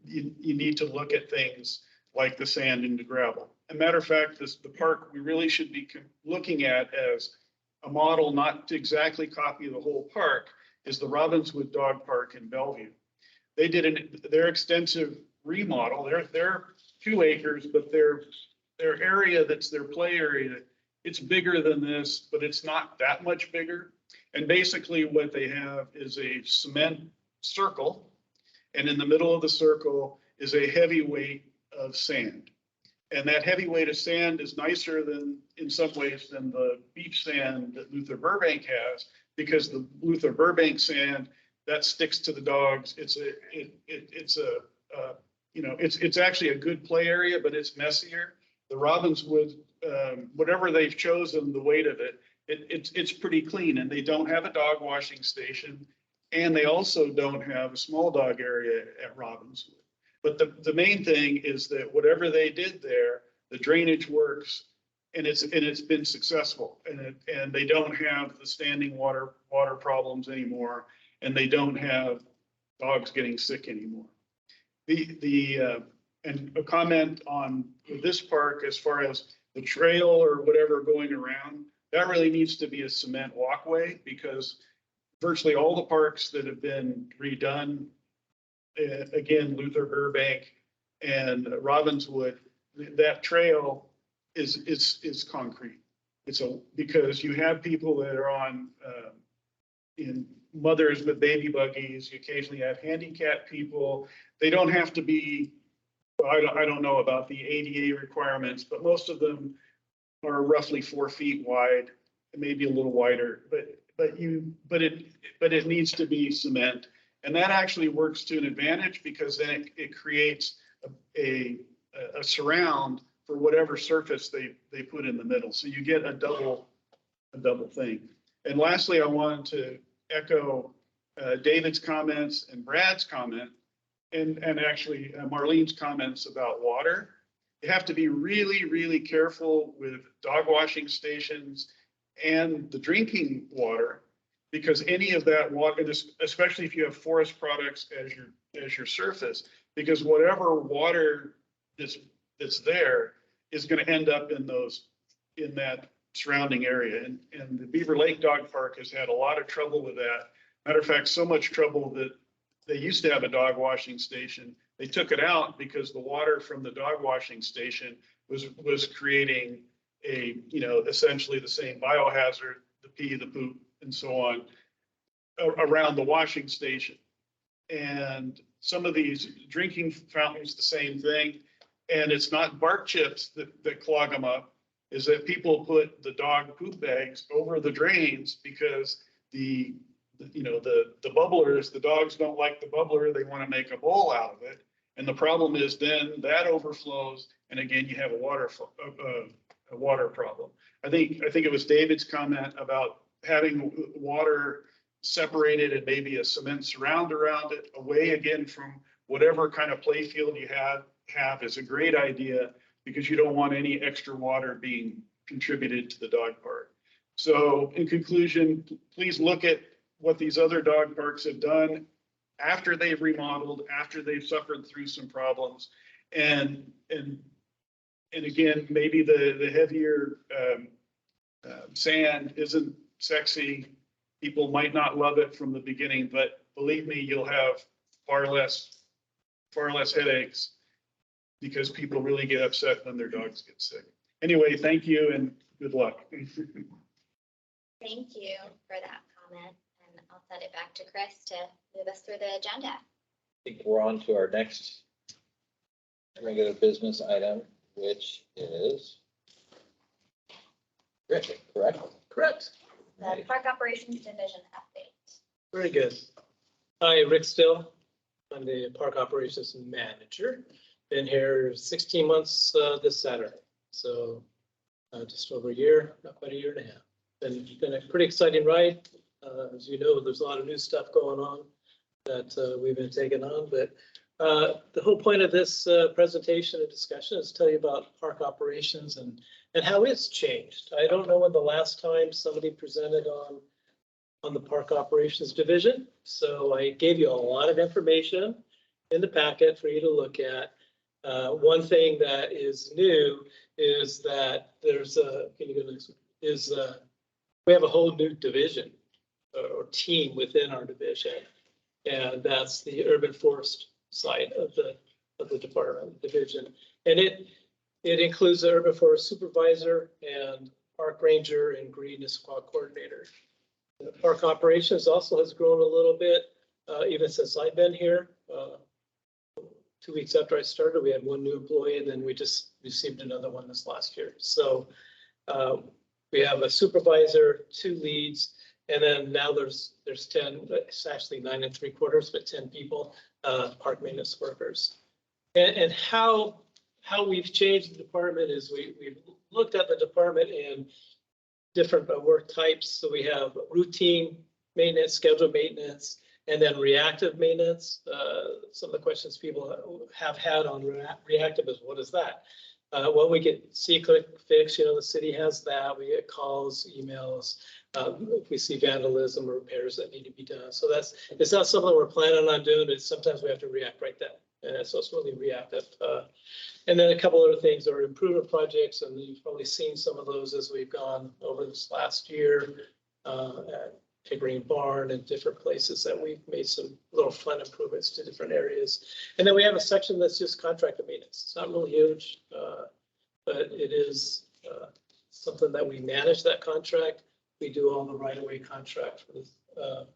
you need to look at things like the sand and the gravel. As a matter of fact, the park we really should be looking at as a model, not to exactly copy the whole park, is the Robbinswood Dog Park in Bellevue. They did their extensive remodel. They're 2 acres, but their area that's their play area, it's bigger than this, but it's not that much bigger. And basically what they have is a cement circle, and in the middle of the circle is a heavy weight of sand. And that heavy weight of sand is nicer than, in some ways, than the beach sand that Luther Burbank has, because the Luther Burbank sand, that sticks to the dogs. It's actually a good play area, but it's messier. The Robbinswood, whatever they've chosen, the weight of it, it's pretty clean, and they don't have a dog washing station, and they also don't have a small dog area at Robbinswood. But the main thing is that whatever they did there, the drainage works, and it's been successful, and they don't have the standing water problems anymore, and they don't have dogs getting sick anymore. And a comment on this park, as far as the trail or whatever going around, that really needs to be a cement walkway, because virtually all the parks that have been redone, again, Luther Burbank and Robbinswood, that trail is concrete. Because you have people that are on in mothers with baby buggies. You occasionally have handicapped people. They don't have to be. I don't know about the ADA requirements, but most of them are roughly 4 feet wide, maybe a little wider. But it needs to be cement. And that actually works to an advantage, because then it creates a surround for whatever surface they put in the middle. So you get a double thing. And lastly, I wanted to echo David's comments and Brad's comment, and actually Marlene's comments about water. You have to be really, really careful with dog washing stations and the drinking water, because any of that water, especially if you have forest products as your surface, because whatever water that's there is going to end up in that surrounding area. And the Beaver Lake Dog Park has had a lot of trouble with that. Matter of fact, so much trouble that they used to have a dog washing station. They took it out because the water from the dog washing station was creating essentially the same biohazard, the pee, the poop, and so on, around the washing station. And some of these drinking fountains, the same thing. And it's not bark chips that clog them up, is that people put the dog poop bags over the drains, because the bubblers, the dogs don't like the bubbler, they want to make a bowl out of it. And the problem is then that overflows, and again, you have a water problem. I think it was David's comment about having water separated and maybe a cement surround around it, away again from whatever kind of play field you have is a great idea, because you don't want any extra water being contributed to the dog park. So in conclusion, please look at what these other dog parks have done after they've remodeled, after they've suffered through some problems. And again, maybe the heavier sand isn't sexy. People might not love it from the beginning, but believe me, you'll have far less headaches, because people really get upset when their dogs get sick. Anyway, thank you and good luck. Thank you for that comment, and I'll send it back to Chris to move us through the agenda. I think we're on to our next regular business item, which is Rick, correct? Correct. The Park Operations Division update. Very good. Hi, Rick Still. I'm the park operations manager. Been here 16 months this Saturday, so just over a year, not quite a year and a half. Been a pretty exciting ride. As you know, there's a lot of new stuff going on that we've been taking on, but the whole point of this presentation and discussion is to tell you about park operations and how it's changed. I don't know when the last time somebody presented on the park operations division, so I gave you a lot of information in the packet for you to look at. One thing that is new is that there's we have a whole new division or team within our division, and that's the urban forest side of the department division, and it includes the urban forest supervisor and park ranger and green Issaquah coordinator. The park operations also has grown a little bit even since I've been here. 2 weeks after I started, we had one new employee, and then we just received another one this last year. So we have a supervisor, 2 leads, and then now there's 10. It's actually 9 3/4, but 10 people, park maintenance workers. And how we've changed the department is we've looked at the department in different work types. So we have routine maintenance, scheduled maintenance, and then reactive maintenance. Some of the questions people have had on reactive is, what is that? Well, we get see-click fix, the city has that. We get calls, emails, if we see vandalism or repairs that need to be done. So it's not something we're planning on doing, but sometimes we have to react right then. So it's really reactive. And then a couple other things are improvement projects, and you've probably seen some of those as we've gone over this last year at Pickering Barn and different places that we've made some little fun improvements to different areas. And then we have a section that's just contractor maintenance. It's not really huge, but it is something that we manage that contract. We do all the right-of-way contract all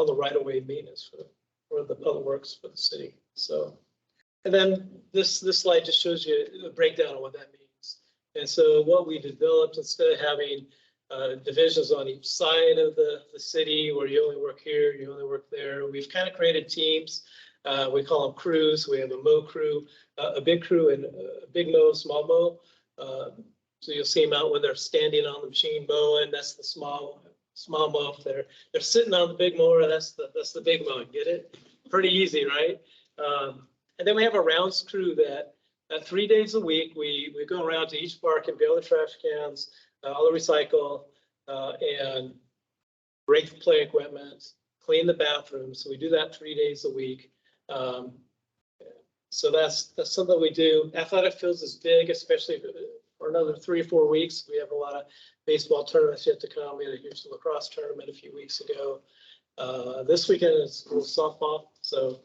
the right-of-way maintenance for the public works for the city. So, and then this slide just shows you a breakdown of what that means. And so what we developed, instead of having divisions on each side of the city where you only work here, you only work there, we've kind of created teams. We call them crews. We have a mow crew, a big crew, and a big mow, small mow. So you'll see them out when they're standing on the machine mowing. That's the small mow. If they're sitting on the big mower, that's the big mow. Get it? Pretty easy, right? And then we have a rounds crew that 3 days a week we go around to each park and fill the trash cans, all the recycle, and break the play equipment, clean the bathrooms. So we do that 3 days a week. So that's something we do. Athletic fields is big, especially for another 3 or 4 weeks. We have a lot of baseball tournaments yet to come. We had a huge lacrosse tournament a few weeks ago. This weekend is a little softball. So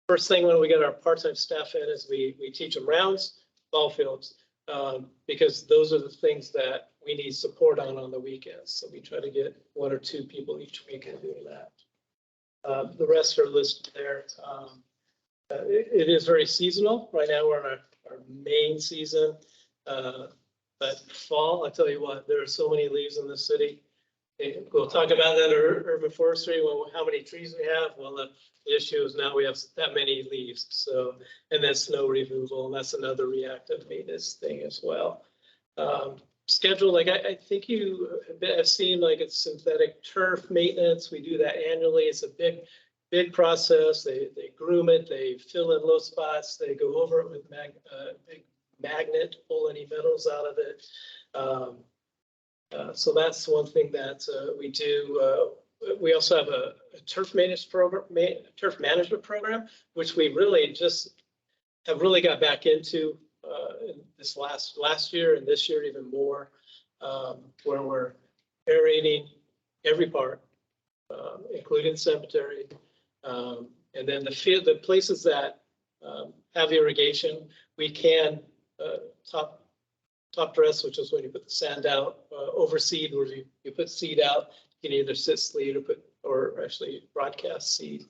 first thing when we get our part-time staff in is we teach them rounds, ball fields, because those are the things that we need support on the weekends. So we try to get 1 or 2 people each weekend doing that. The rest are listed there. It is very seasonal. Right now we're in our main season. But fall, I tell you what, there are so many leaves in the city. We'll talk about that urban forestry, how many trees we have. Well, the issue is now we have that many leaves. So, and then snow removal, and that's another reactive maintenance thing as well. Schedule, like I think you have seen, like it's synthetic turf maintenance. We do that annually. It's a big process. They groom it, they fill in low spots, they go over it with big magnet, pull any metals out of it. So that's one thing that we do. We also have a turf management program, which we really just have really got back into in this last year and this year even more, where we're aerating every park, including cemetery, and then the places that have irrigation, we can top dress, which is when you put the sand out, overseed, where you put seed out. You can either sit sleed or actually broadcast seed.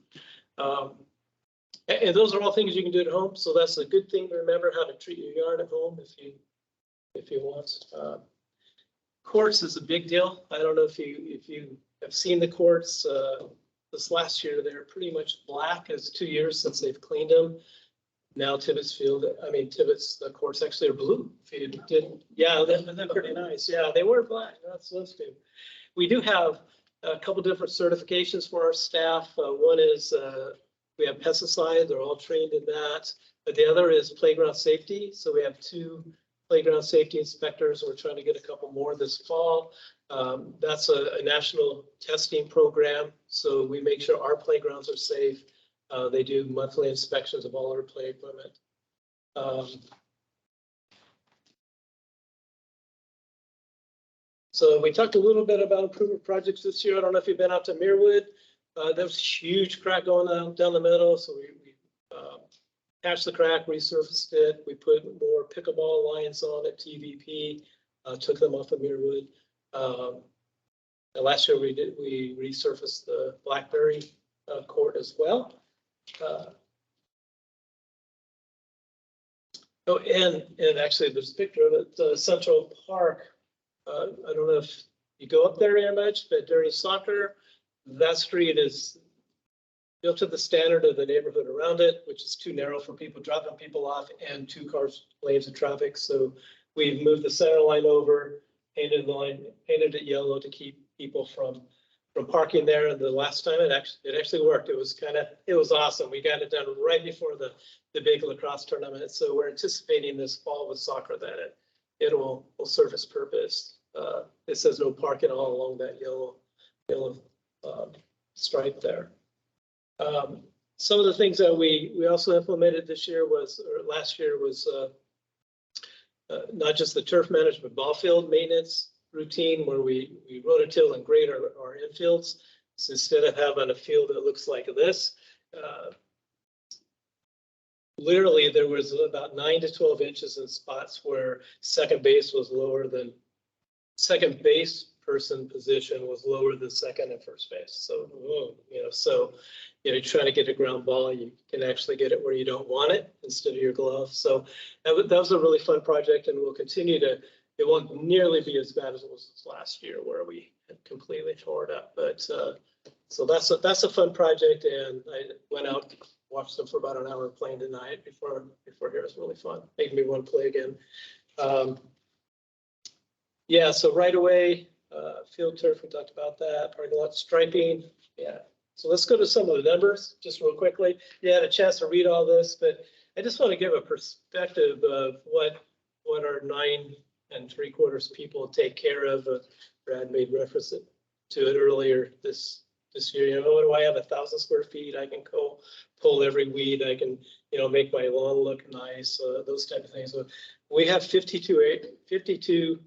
And those are all things you can do at home. So that's a good thing to remember, how to treat your yard at home if you want. Courts is a big deal. I don't know if you have seen the courts. this last year, they're pretty much black. It's 2 years since they've cleaned them. Now Tibbetts the courts actually are blue. If you didn't, yeah, they're pretty nice. Yeah, they were black, not supposed to. We do have a couple different certifications for our staff. One is we have pesticides, they're all trained in that. But the other is playground safety. So we have 2 playground safety inspectors. We're trying to get a couple more this fall. That's a national testing program. So we make sure our playgrounds are safe. They do monthly inspections of all our play equipment. So we talked a little bit about improvement projects this year. I don't know if you've been out to Merewood. There was a huge crack going down the middle. So we patched the crack, resurfaced it. We put more pickleball lines on at TVP, took them off of Merewood. And last year we resurfaced the Blackberry court as well. Oh, and actually there's a picture of it, Central Park. I don't know if you go up there much, but during soccer, that street is built to the standard of the neighborhood around it, which is too narrow for people dropping people off and 2 cars lanes of traffic. So we've moved the center line over, painted it yellow to keep people from parking there. And the last time it actually worked. It was awesome. We got it done right before the big lacrosse tournament. So we're anticipating this fall with soccer that it will serve its purpose. It says no parking all along that yellow stripe there. Some of the things that we also implemented last year was not just the turf management, ball field maintenance routine where we rototill and grade our infields. So instead of having a field that looks like this, literally there was about 9 to 12 inches in spots where second base person position was lower than second and first base. So, you're trying to get a ground ball, you can actually get it where you don't want it instead of your glove. So that was a really fun project, and we'll continue to. It won't nearly be as bad as it was last year where we had completely tore it up. But so that's a fun project, and I went out, watched them for about an hour playing tonight before here. It was really fun. Made me want to play again. Yeah, so right away, field turf, we talked about that. Parking lot striping, yeah. So let's go to some of the numbers just real quickly. You had a chance to read all this, but I just want to give a perspective of what our 9 3/4 people take care of. Brad made reference to it earlier this year. What do I have? 1,000 square feet. I can go pull every weed. I can, make my lawn look nice. Those type of things. So we have 52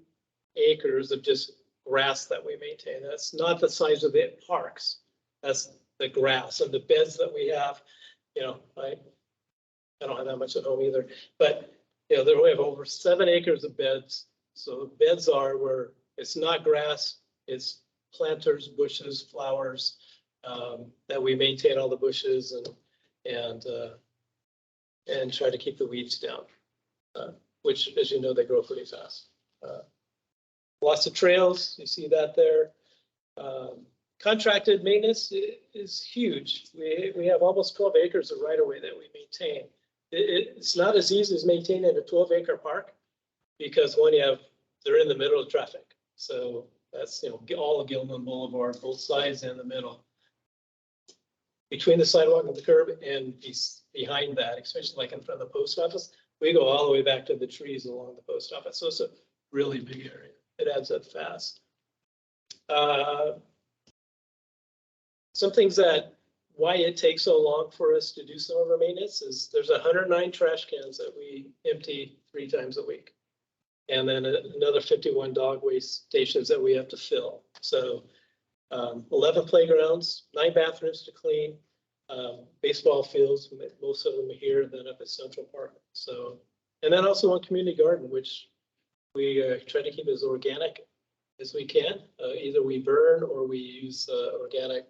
acres of just grass that we maintain. That's not the size of the parks. That's the grass and the beds that we have. I don't have that much at home either, but we have over 7 acres of beds. So beds are where it's not grass, it's planters, bushes, flowers, that we maintain all the bushes and try to keep the weeds down, which, as you know, they grow pretty fast. Lots of trails, you see that there. Contracted maintenance is huge. We have almost 12 acres of right-of-way that we maintain. It's not as easy as maintaining a 12-acre park because they're in the middle of traffic. So that's, all of Gilman Boulevard, both sides and the middle. Between the sidewalk and the curb and behind that, especially like in front of the post office, we go all the way back to the trees along the post office. So it's a really big area. It adds up fast. Some things why it takes so long for us to do some of our maintenance is there's 109 trash cans that we empty 3 times a week. And then another 51 dog waste stations that we have to fill. So 11 playgrounds, 9 bathrooms to clean, baseball fields, most of them are here, and then up at Central Park. So, and then also one community garden, which we try to keep as organic as we can. Either we burn or we use organic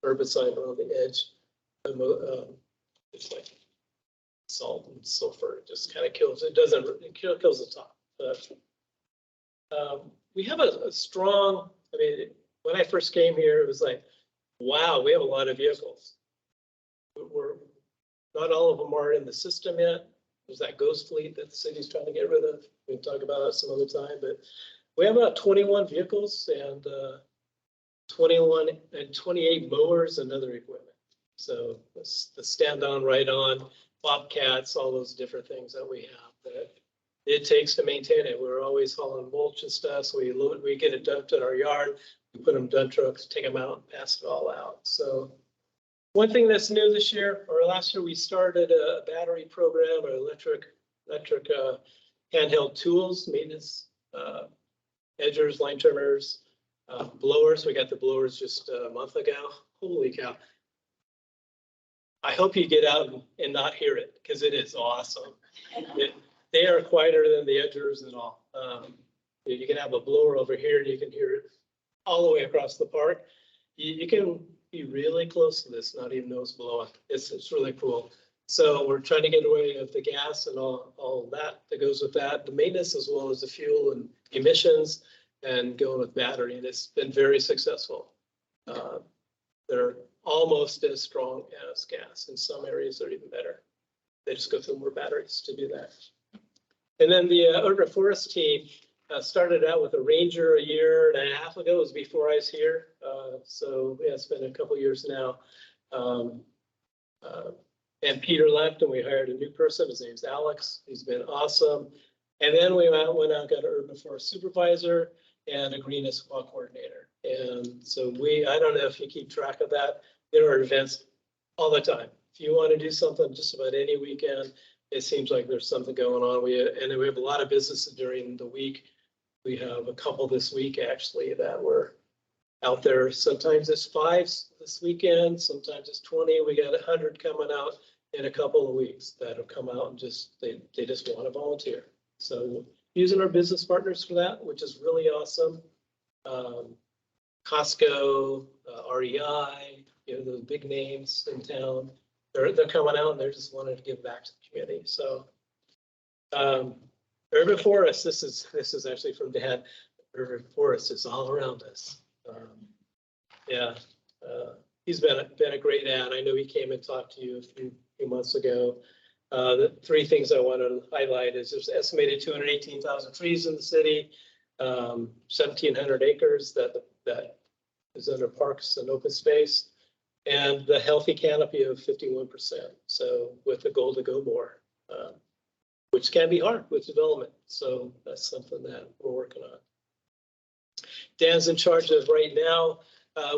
herbicide around the edge. It's like salt and sulfur. It just kind of kills. It kills the top. But we have a strong. When I first came here, it was like Wow, we have a lot of vehicles. We're, not all of them are in the system yet. There's that ghost fleet that the city's trying to get rid of. We can talk about that some other time, but we have about 21 vehicles and 21 and 28 mowers and other equipment. So the stand on, right on, bobcats, all those different things that we have that it takes to maintain it. We're always hauling mulch and stuff. So we get it dumped in our yard. We put them dump trucks, take them out, and pass it all out. So one thing that's new this year, or last year, we started a battery program, or electric handheld tools, maintenance, edgers, line trimmers, blowers. We got the blowers just a month ago. Holy cow. I hope you get out and not hear it, because it is awesome. They are quieter than the edgers and all. You can have a blower over here and you can hear it all the way across the park. You can be really close to this, not even know it's blowing. It's really cool. So we're trying to get away with the gas and all that goes with that, the maintenance as well as the fuel and emissions, and going with battery. And it's been very successful. They're almost as strong as gas. In some areas, they're even better. They just go through more batteries to do that. And then the urban forest team started out with a Ranger a year and a half ago. It was before I was here. So yeah, it's been a couple years now. And Peter left and we hired a new person. His name's Alex. He's been awesome. And then we went out and got an urban forest supervisor and a green Issaquah coordinator. And so I don't know if you keep track of that. There are events all the time. If you want to do something just about any weekend, it seems like there's something going on. We have a lot of businesses during the week. We have a couple this week actually that were out there. Sometimes it's 5 this weekend, sometimes it's 20. We got 100 coming out in a couple of weeks that have come out and they just want to volunteer. So using our business partners for that, which is really awesome. Costco, REI, those big names in town. They're coming out and they're just wanting to give back to the community. So urban forest, this is actually from Dad. Urban forest is all around us. He's been a great ad. I know he came and talked to you a few months ago. The 3 things I want to highlight is there's estimated 218,000 trees in the city, 1,700 acres that is under parks and open space, and the healthy canopy of 51%. So with the goal to go more, which can be hard with development. So that's something that we're working on. Dan's in charge of right now.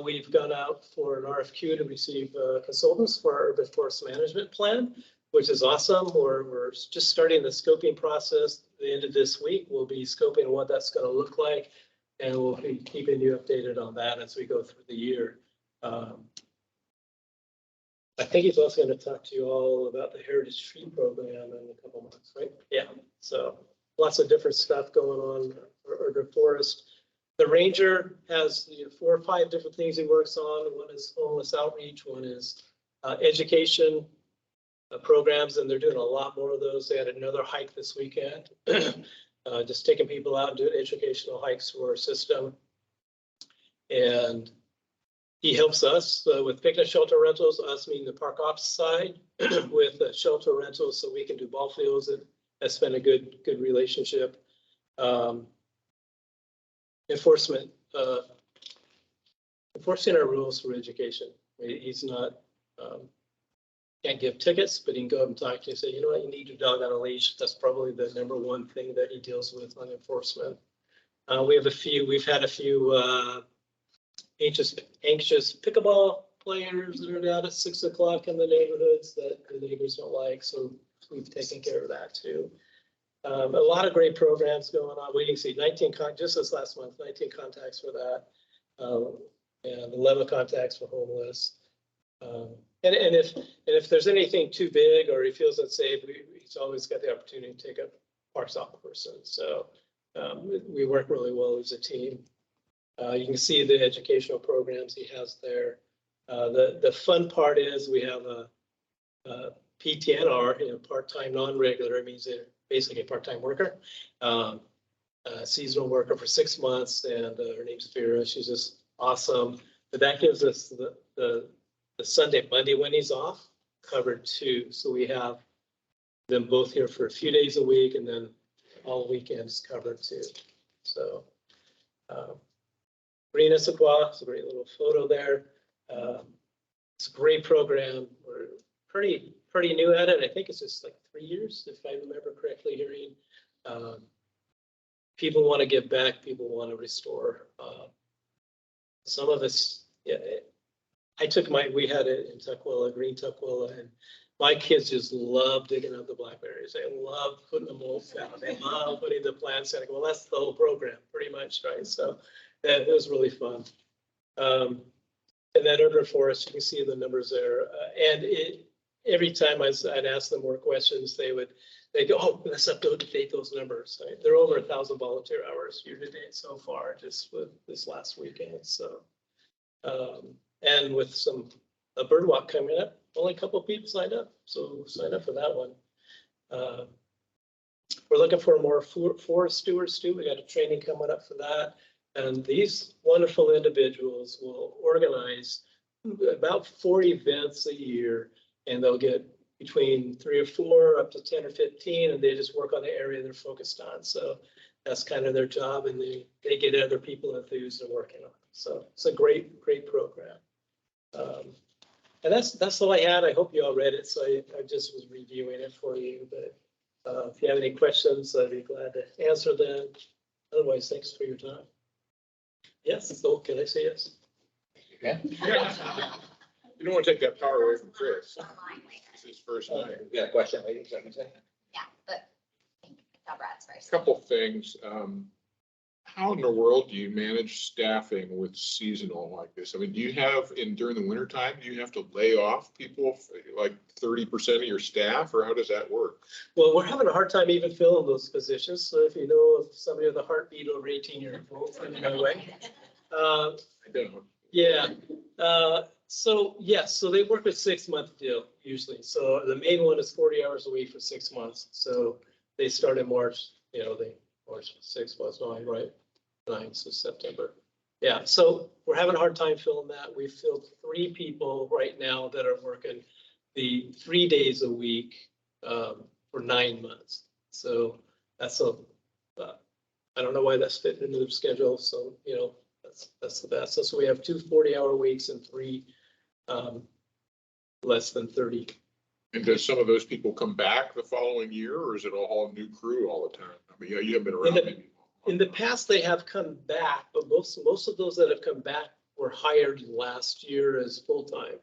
We've gone out for an RFQ to receive consultants for our urban forest management plan, which is awesome. We're just starting the scoping process. At the end of this week, we'll be scoping what that's going to look like, and we'll be keeping you updated on that as we go through the year. I think he's also going to talk to you all about the Heritage Tree Program in a couple months, right? Yeah. So lots of different stuff going on for urban forest. The Ranger has 4 or 5 different things he works on. One is homeless outreach. One is education programs, and they're doing a lot more of those. They had another hike this weekend, just taking people out and doing educational hikes through our system. And he helps us with picnic shelter rentals, us meaning the park ops side, with shelter rentals so we can do ball fields, and that's been a good relationship. Enforcement, enforcing our rules for education. He's not, can't give tickets, but he can go up and talk to you and say, you know what, you need your dog on a leash. That's probably the #1 thing that he deals with on enforcement. We've had a few anxious pickleball players that are out at 6 o'clock in the neighborhoods that the neighbors don't like. So we've taken care of that too. A lot of great programs going on. We can see 19 just this last month, 19 contacts for that, and 11 contacts for homeless. And if there's anything too big or he feels unsafe, he's always got the opportunity to take a parks off person. So we work really well as a team. You can see the educational programs he has there. The fun part is we have a PTNR, part-time non-regular. It means they're basically a part-time worker, seasonal worker for 6 months, and her name's Vera. She's just awesome. But that gives us the Sunday, Monday when he's off covered too. So we have them both here for a few days a week and then all weekends covered too. So Green Issaquah, it's a great little photo there. It's a great program. We're pretty new at it. I think it's just like 3 years, if I remember correctly hearing. People want to give back. People want to restore. Some of us, yeah, we had it in Tukwila, Green Tukwila, and my kids just love digging up the blackberries. They love putting the molds down. They love putting the plants in. Well, that's the whole program, pretty much, right? So it was really fun. And that urban forest, you can see the numbers there. And every time I'd ask them more questions, they go, oh, let's update those numbers. Right? They're over 1,000 volunteer hours year to date so far, just with this last weekend. So, and with a bird walk coming up, only a couple of people signed up. So sign up for that one. We're looking for more forest stewards too. We got a training coming up for that. And these wonderful individuals will organize about 4 events a year, and they'll get between 3 or 4 up to 10 or 15, and they just work on the area they're focused on. So that's kind of their job, and they get other people enthused and working on it. So it's a great program. And that's all I had. I hope you all read it. So I just was reviewing it for you. But if you have any questions, I'd be glad to answer them. Otherwise, thanks for your time. Yes, so can I say yes? Yeah. You don't want to take that power away from Chris. Online later. It's his first night. You got a question, lady? Is that what you say? Yeah, but I think I saw Brad's first. Couple things. How in the world do you manage staffing with seasonal like this? I mean, do you have during the winter time, do you have to lay off people like 30% of your staff, or how does that work? Well, we're having a hard time even filling those positions. So if you know of somebody with a heartbeat over 18-year-old, send them my way. I don't. Yeah. So yes, so they work with 6-month deal usually. So the main one is 40 hours a week for 6 months. So they start in March, March 6 was 9, right? 9, so September. Yeah, so we're having a hard time filling that. We've filled 3 people right now that are working the 3 days a week for 9 months. So that's I don't know why that's fitting into the schedule. So, that's the best. So we have 2 40-hour weeks and 3 less than 30. And does some of those people come back the following year, or is it a whole new crew all the time? I mean, you haven't been around. In the past, they have come back, but most of those that have come back were hired last year as full-time.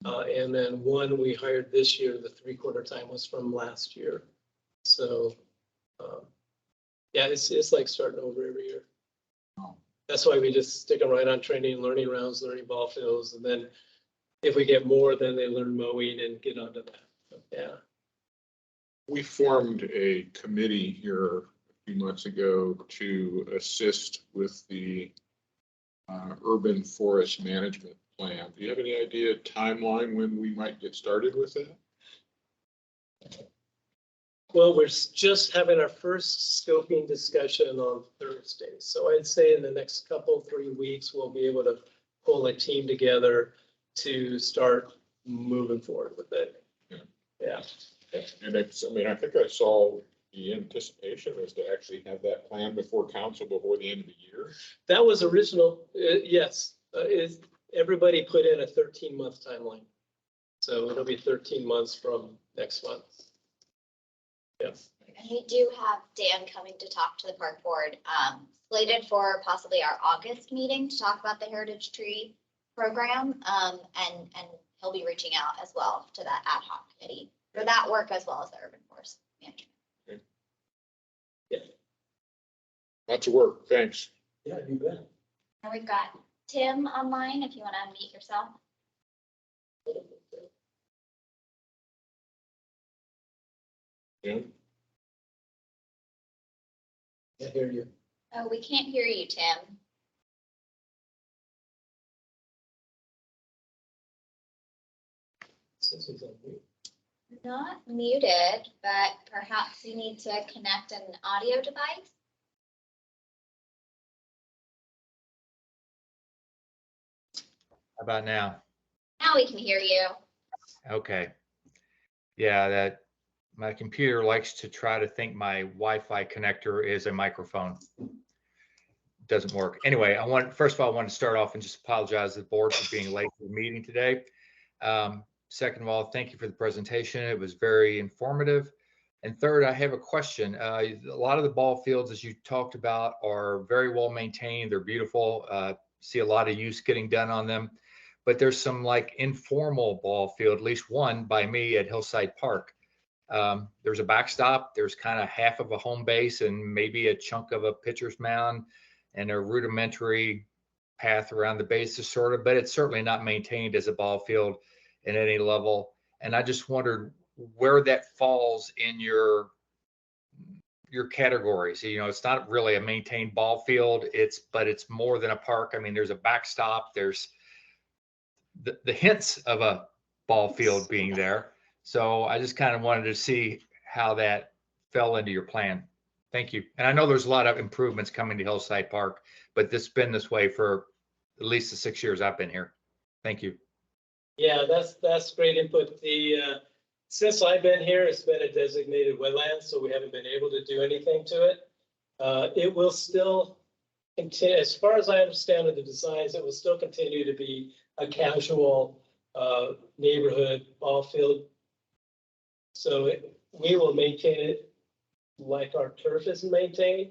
And then one we hired this year, the 3/4 time was from last year. So, yeah, it's like starting over every year. That's why we just stick them right on training, learning rounds, learning ball fields. And then if we get more, then they learn mowing and get onto that. Yeah. We formed a committee here a few months ago to assist with the urban forest management plan. Do you have any idea timeline when we might get started with that? Well, we're just having our first scoping discussion on Thursday. So I'd say in the next 3 weeks, we'll be able to pull a team together to start moving forward with it. Yeah. And I think I saw the anticipation is to actually have that plan before council before the end of the year. That was original, yes. Everybody put in a 13-month timeline. So it'll be 13 months from next month. Yes. And we do have Dan coming to talk to the park board, slated for possibly our August meeting to talk about the Heritage Tree program. And he'll be reaching out as well to that ad hoc committee for that work as well as the urban forest management. Okay. Yeah. Lots of work. Thanks. Yeah, you bet. And we've got Tim online if you want to unmute yourself. Yeah. I hear you. Oh, we can't hear you, Tim. Since he's on mute. Not muted, but perhaps you need to connect an audio device. How about now? we can hear you. Okay. Yeah, that my computer likes to try to think my Wi-Fi connector is a microphone. Doesn't work. Anyway, first of all, I want to start off and just apologize to the board for being late for the meeting today. Second of all, thank you for the presentation. It was very informative. And third, I have a question. A lot of the ball fields, as you talked about, are very well maintained. They're beautiful. See a lot of use getting done on them. But there's some like informal ball field, at least one by me at Hillside Park. There's a backstop. There's kind of half of a home base and maybe a chunk of a pitcher's mound and a rudimentary path around the bases, sort of, but it's certainly not maintained as a ball field at any level. And I just wondered where that falls in your categories. You know, it's not really a maintained ball field. But it's more than a park. I mean, there's a backstop. There's the hints of a ball field being there. So I just kind of wanted to see how that fell into your plan. Thank you. And I know there's a lot of improvements coming to Hillside Park, but this has been this way for at least the 6 years I've been here. Thank you. Yeah, that's great input. Since I've been here, it's been a designated wetland, so we haven't been able to do anything to it. It will still continue, as far as I understand of the designs, it will still continue to be a casual neighborhood ball field. So we will maintain it like our turf is maintained.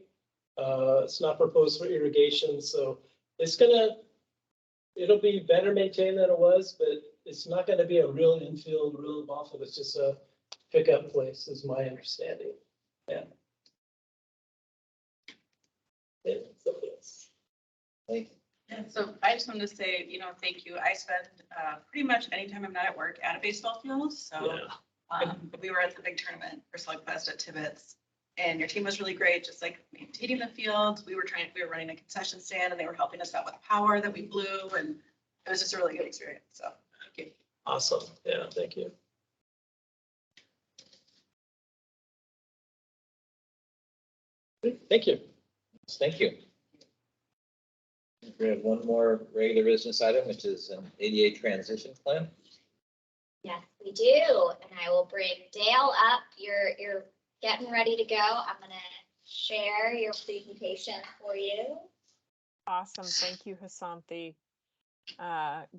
It's not proposed for irrigation, so it'll be better maintained than it was, but it's not going to be a real infield, real ball field. It's just a pickup place, is my understanding. Yeah. Thank you. Yeah, so I just wanted to say, thank you. I spend pretty much anytime I'm not at work at a baseball field. So we were at the big tournament for Slugfest at Tibbetts, and your team was really great, just like maintaining the field. We were running a concession stand, and they were helping us out with power that we blew, and it was just a really good experience. So thank you. Awesome. Yeah, thank you. Thank you. Thank you. We have one more regular business item, which is an ADA transition plan. Yes, we do. And I will bring Dale up. You're getting ready to go. I'm going to share your presentation for you. Awesome. Thank you, Hasanthi.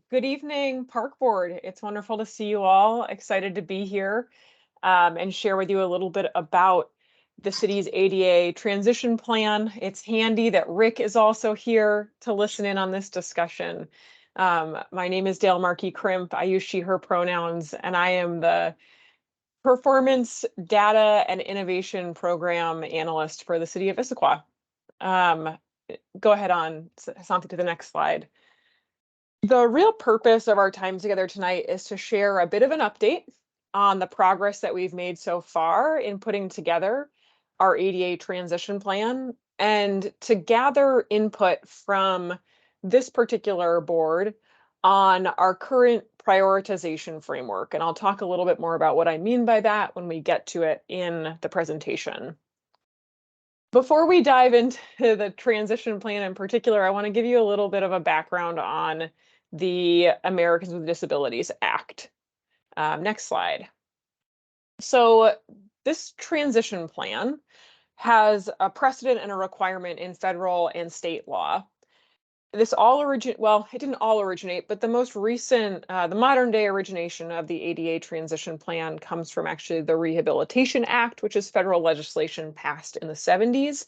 Good evening, Park Board. It's wonderful to see you all. Excited to be here and share with you a little bit about the city's ADA transition plan. It's handy that Rick is also here to listen in on this discussion. My name is Dale Markey Crimp. I use she, her pronouns, and I am the Performance Data and Innovation Program Analyst for the City of Issaquah. Go ahead on, Hasanthi, to the next slide. The real purpose of our time together tonight is to share a bit of an update on the progress that we've made so far in putting together our ADA transition plan and to gather input from this particular board on our current prioritization framework. And I'll talk a little bit more about what I mean by that when we get to it in the presentation. Before we dive into the transition plan in particular, I want to give you a little bit of a background on the Americans with Disabilities Act. Next slide. So this transition plan has a precedent and a requirement in federal and state law. This it didn't all originate, but the most recent, the modern day origination of the ADA transition plan comes from actually the Rehabilitation Act, which is federal legislation passed in the 70s.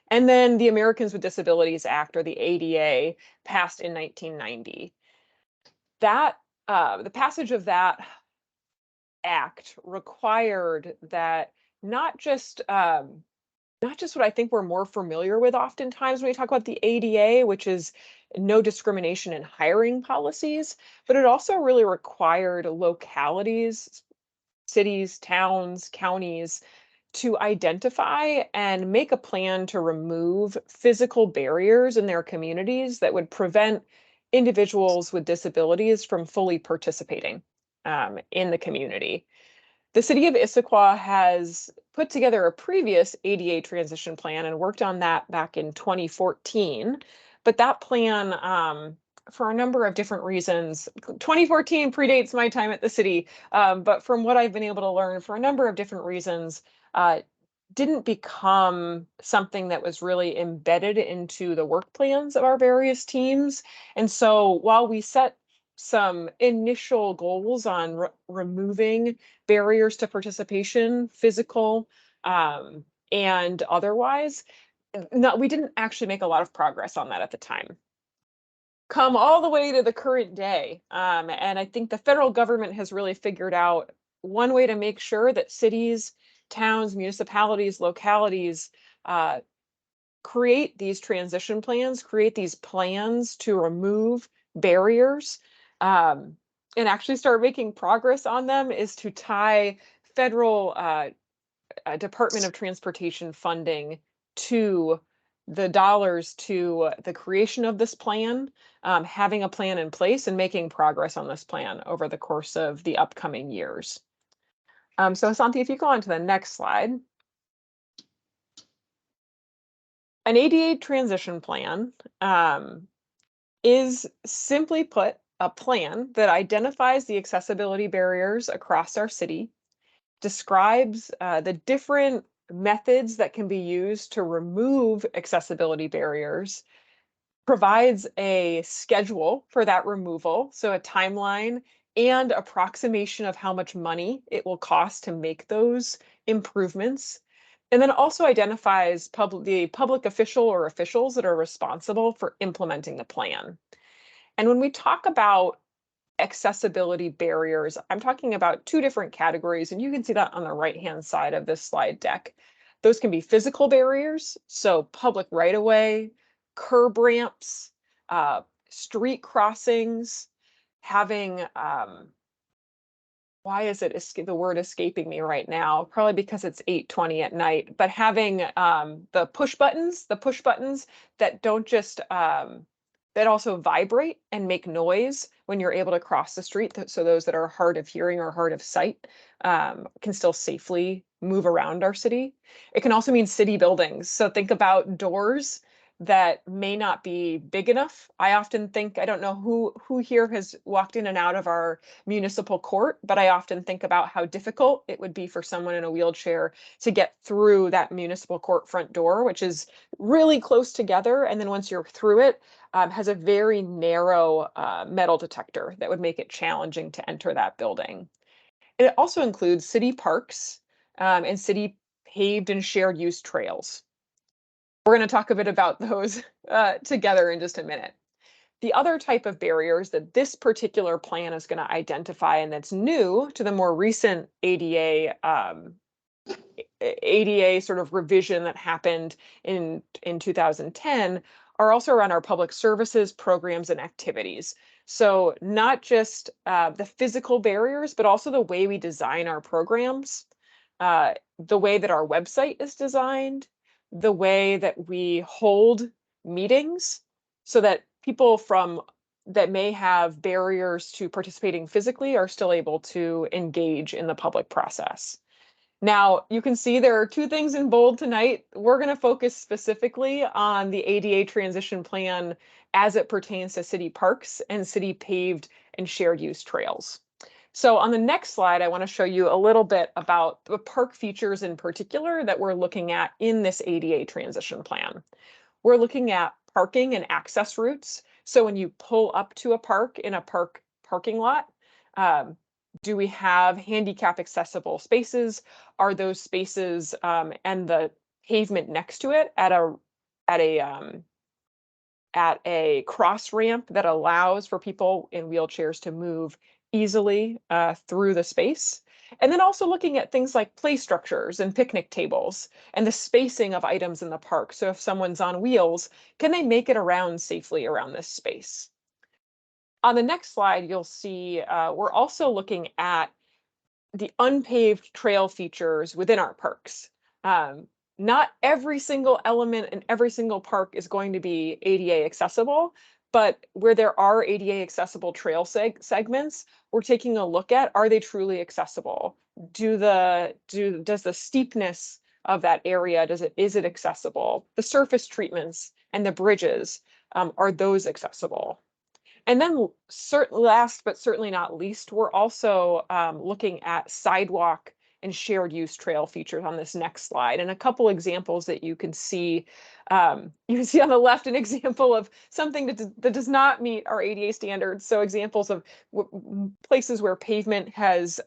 And then the Americans with Disabilities Act, or the ADA, passed in 1990. The passage of that act required that not just what I think we're more familiar with oftentimes when we talk about the ADA, which is no discrimination in hiring policies, but it also really required localities, cities, towns, counties to identify and make a plan to remove physical barriers in their communities that would prevent individuals with disabilities from fully participating in the community. The city of Issaquah has put together a previous ADA transition plan and worked on that back in 2014. But that plan for a number of different reasons. 2014 predates my time at the city, but from what I've been able to learn, for a number of different reasons, didn't become something that was really embedded into the work plans of our various teams. And so while we set some initial goals on removing barriers to participation, physical and otherwise, no, we didn't actually make a lot of progress on that at the time. Come all the way to the current day. And I think the federal government has really figured out one way to make sure that cities, towns, municipalities, localities create these transition plans, create these plans to remove barriers, and actually start making progress on them is to tie federal Department of Transportation funding to the dollars to the creation of this plan, having a plan in place and making progress on this plan over the course of the upcoming years. So Santi, if you go on to the next slide. An ADA transition plan is simply put a plan that identifies the accessibility barriers across our city, describes the different methods that can be used to remove accessibility barriers, provides a schedule for that removal, so a timeline and approximation of how much money it will cost to make those improvements, and then also identifies the public official or officials that are responsible for implementing the plan. And when we talk about accessibility barriers, I'm talking about two different categories, and you can see that on the right-hand side of this slide deck. Those can be physical barriers, so public right-of-way, curb ramps, street crossings, having, why is it the word escaping me right now? Probably because it's 8:20 at night, but having the push buttons that don't just, that also vibrate and make noise when you're able to cross the street. So those that are hard of hearing or hard of sight can still safely move around our city. It can also mean city buildings. So think about doors that may not be big enough. I often think, I don't know who here has walked in and out of our municipal court, but I often think about how difficult it would be for someone in a wheelchair to get through that municipal court front door, which is really close together. And then once you're through it, has a very narrow metal detector that would make it challenging to enter that building. And it also includes city parks and city paved and shared use trails. We're going to talk a bit about those together in just a minute. The other type of barriers that this particular plan is going to identify, and that's new to the more recent ADA sort of revision that happened in 2010, are also around our public services, programs, and activities. So not just the physical barriers, but also the way we design our programs, the way that our website is designed, the way that we hold meetings so that people that may have barriers to participating physically are still able to engage in the public process. Now, you can see there are two things in bold tonight. We're going to focus specifically on the ADA transition plan as it pertains to city parks and city paved and shared use trails. So on the next slide, I want to show you a little bit about the park features in particular that we're looking at in this ADA transition plan. We're looking at parking and access routes. So when you pull up to a park in a parking lot, do we have handicap accessible spaces? Are those spaces and the pavement next to it at a cross ramp that allows for people in wheelchairs to move easily through the space? And then also looking at things like play structures and picnic tables and the spacing of items in the park. So if someone's on wheels, can they make it around safely around this space? On the next slide, you'll see we're also looking at the unpaved trail features within our parks. Not every single element in every single park is going to be ADA accessible, but where there are ADA accessible trail segments, we're taking a look at, are they truly accessible? Does the steepness of that area, is it accessible? The surface treatments and the bridges, are those accessible? And then last but certainly not least, we're also looking at sidewalk and shared use trail features on this next slide. And a couple examples that you can see. You can see on the left an example of something that does not meet our ADA standards. So examples of places where pavement has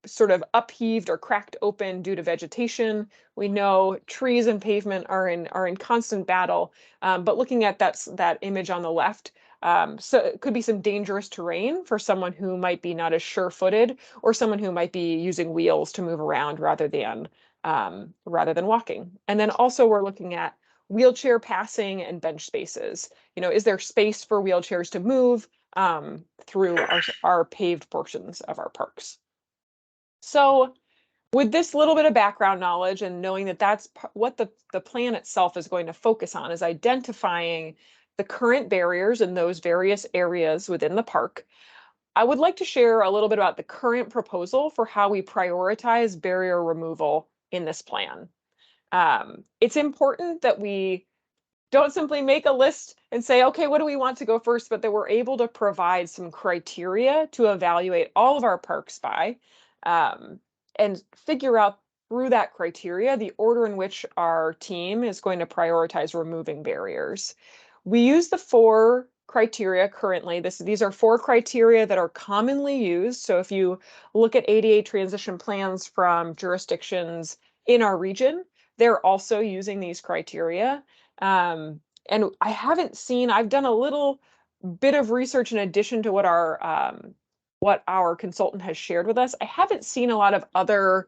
sort of upheaved or cracked open due to vegetation. We know trees and pavement are in constant battle. But looking at that image on the left, so it could be some dangerous terrain for someone who might be not as sure-footed, or someone who might be using wheels to move around rather than walking. And then also we're looking at wheelchair passing and bench spaces. Is there space for wheelchairs to move through our paved portions of our parks? So with this little bit of background knowledge and knowing that that's what the plan itself is going to focus on, is identifying the current barriers in those various areas within the park, I would like to share a little bit about the current proposal for how we prioritize barrier removal in this plan. It's important that we don't simply make a list and say, okay, what do we want to go first, but that we're able to provide some criteria to evaluate all of our parks by, and figure out through that criteria the order in which our team is going to prioritize removing barriers. We use the 4 criteria currently. These are 4 criteria that are commonly used. So if you look at ADA transition plans from jurisdictions in our region, they're also using these criteria. And I've done a little bit of research in addition to what our consultant has shared with us. I haven't seen a lot of other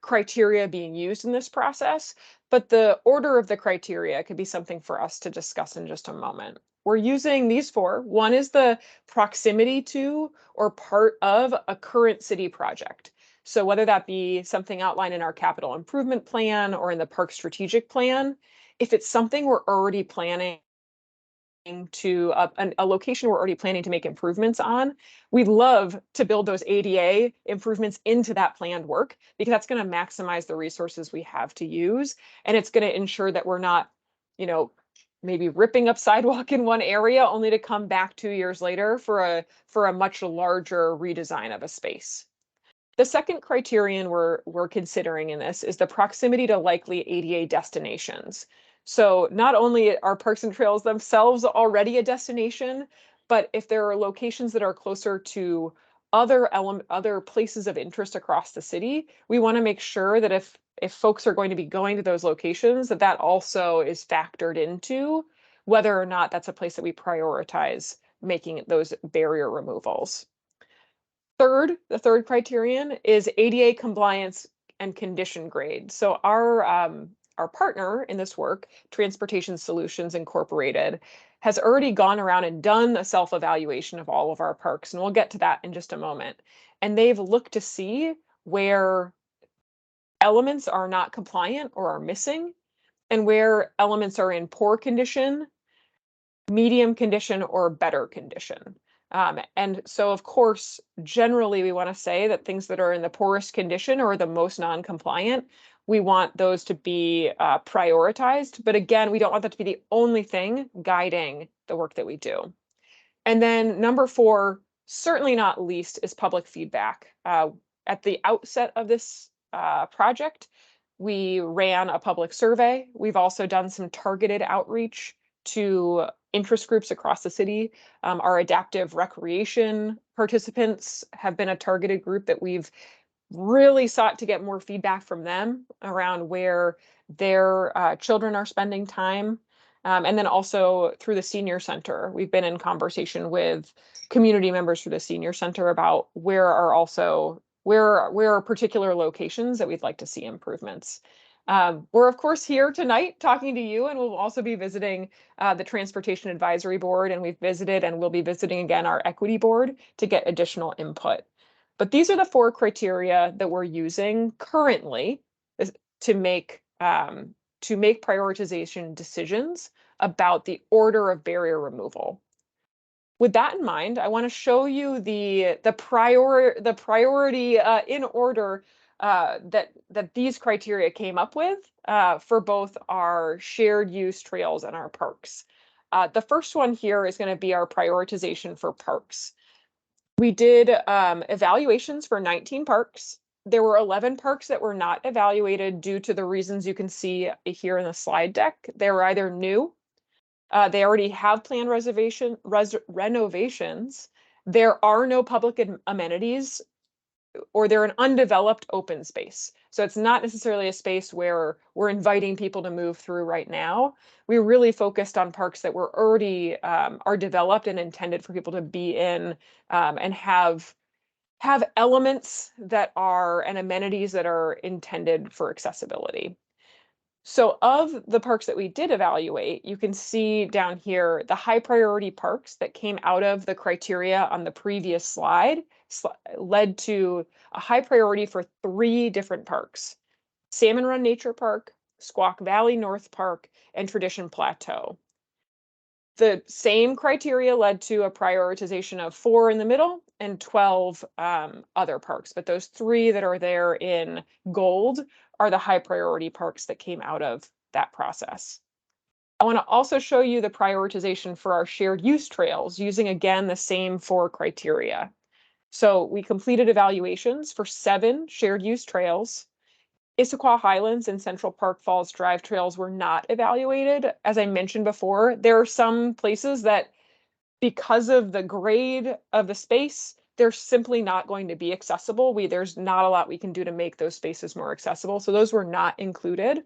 criteria being used in this process, but the order of the criteria could be something for us to discuss in just a moment. We're using these 4. One is the proximity to or part of a current city project. So whether that be something outlined in our capital improvement plan or in the park strategic plan, if it's something we're already planning to a location we're already planning to make improvements on, we'd love to build those ADA improvements into that planned work, because that's going to maximize the resources we have to use. And it's going to ensure that we're not, maybe ripping up sidewalk in one area only to come back 2 years later for a much larger redesign of a space. The second criterion we're considering in this is the proximity to likely ADA destinations. So not only are parks and trails themselves already a destination, but if there are locations that are closer to other places of interest across the city, we want to make sure that if folks are going to be going to those locations, that also is factored into whether or not that's a place that we prioritize making those barrier removals. The third criterion is ADA compliance and condition grade. So our partner in this work, Transportation Solutions Incorporated, has already gone around and done a self-evaluation of all of our parks, and we'll get to that in just a moment. And they've looked to see where elements are not compliant or are missing, and where elements are in poor condition, medium condition, or better condition. And so, of course, generally, we want to say that things that are in the poorest condition or the most non-compliant, we want those to be prioritized. But again, we don't want that to be the only thing guiding the work that we do. And then number 4, certainly not least, is public feedback. At the outset of this project, we ran a public survey. We've also done some targeted outreach to interest groups across the city. Our adaptive recreation participants have been a targeted group that we've really sought to get more feedback from them around where their children are spending time. And then also through the senior center, we've been in conversation with community members through the senior center about where are particular locations that we'd like to see improvements. We're of course here tonight talking to you, and we'll also be visiting the Transportation Advisory Board, and we've visited and we'll be visiting again our Equity Board to get additional input. But these are the 4 criteria that we're using currently to make prioritization decisions about the order of barrier removal. With that in mind, I want to show you the priority in order that these criteria came up with for both our shared use trails and our parks. The first one here is going to be our prioritization for parks. We did evaluations for 19 parks. There were 11 parks that were not evaluated due to the reasons you can see here in the slide deck. They were either new, they already have planned renovations, there are no public amenities, or they're an undeveloped open space. So it's not necessarily a space where we're inviting people to move through right now. We really focused on parks that were already are developed and intended for people to be in and have elements that are and amenities that are intended for accessibility. So of the parks that we did evaluate, you can see down here the high priority parks that came out of the criteria on the previous slide led to a high priority for 3 different parks: Salmon Run Nature Park, Squaw Valley North Park, and Tradition Plateau. The same criteria led to a prioritization of 4 in the middle and 12 other parks, but those 3 that are there in gold are the high priority parks that came out of that process. I want to also show you the prioritization for our shared use trails using, again, the same 4 criteria. So we completed evaluations for 7 shared use trails. Issaquah Highlands and Central Park Falls Drive trails were not evaluated. As I mentioned before, there are some places that, because of the grade of the space, they're simply not going to be accessible. There's not a lot we can do to make those spaces more accessible. So those were not included.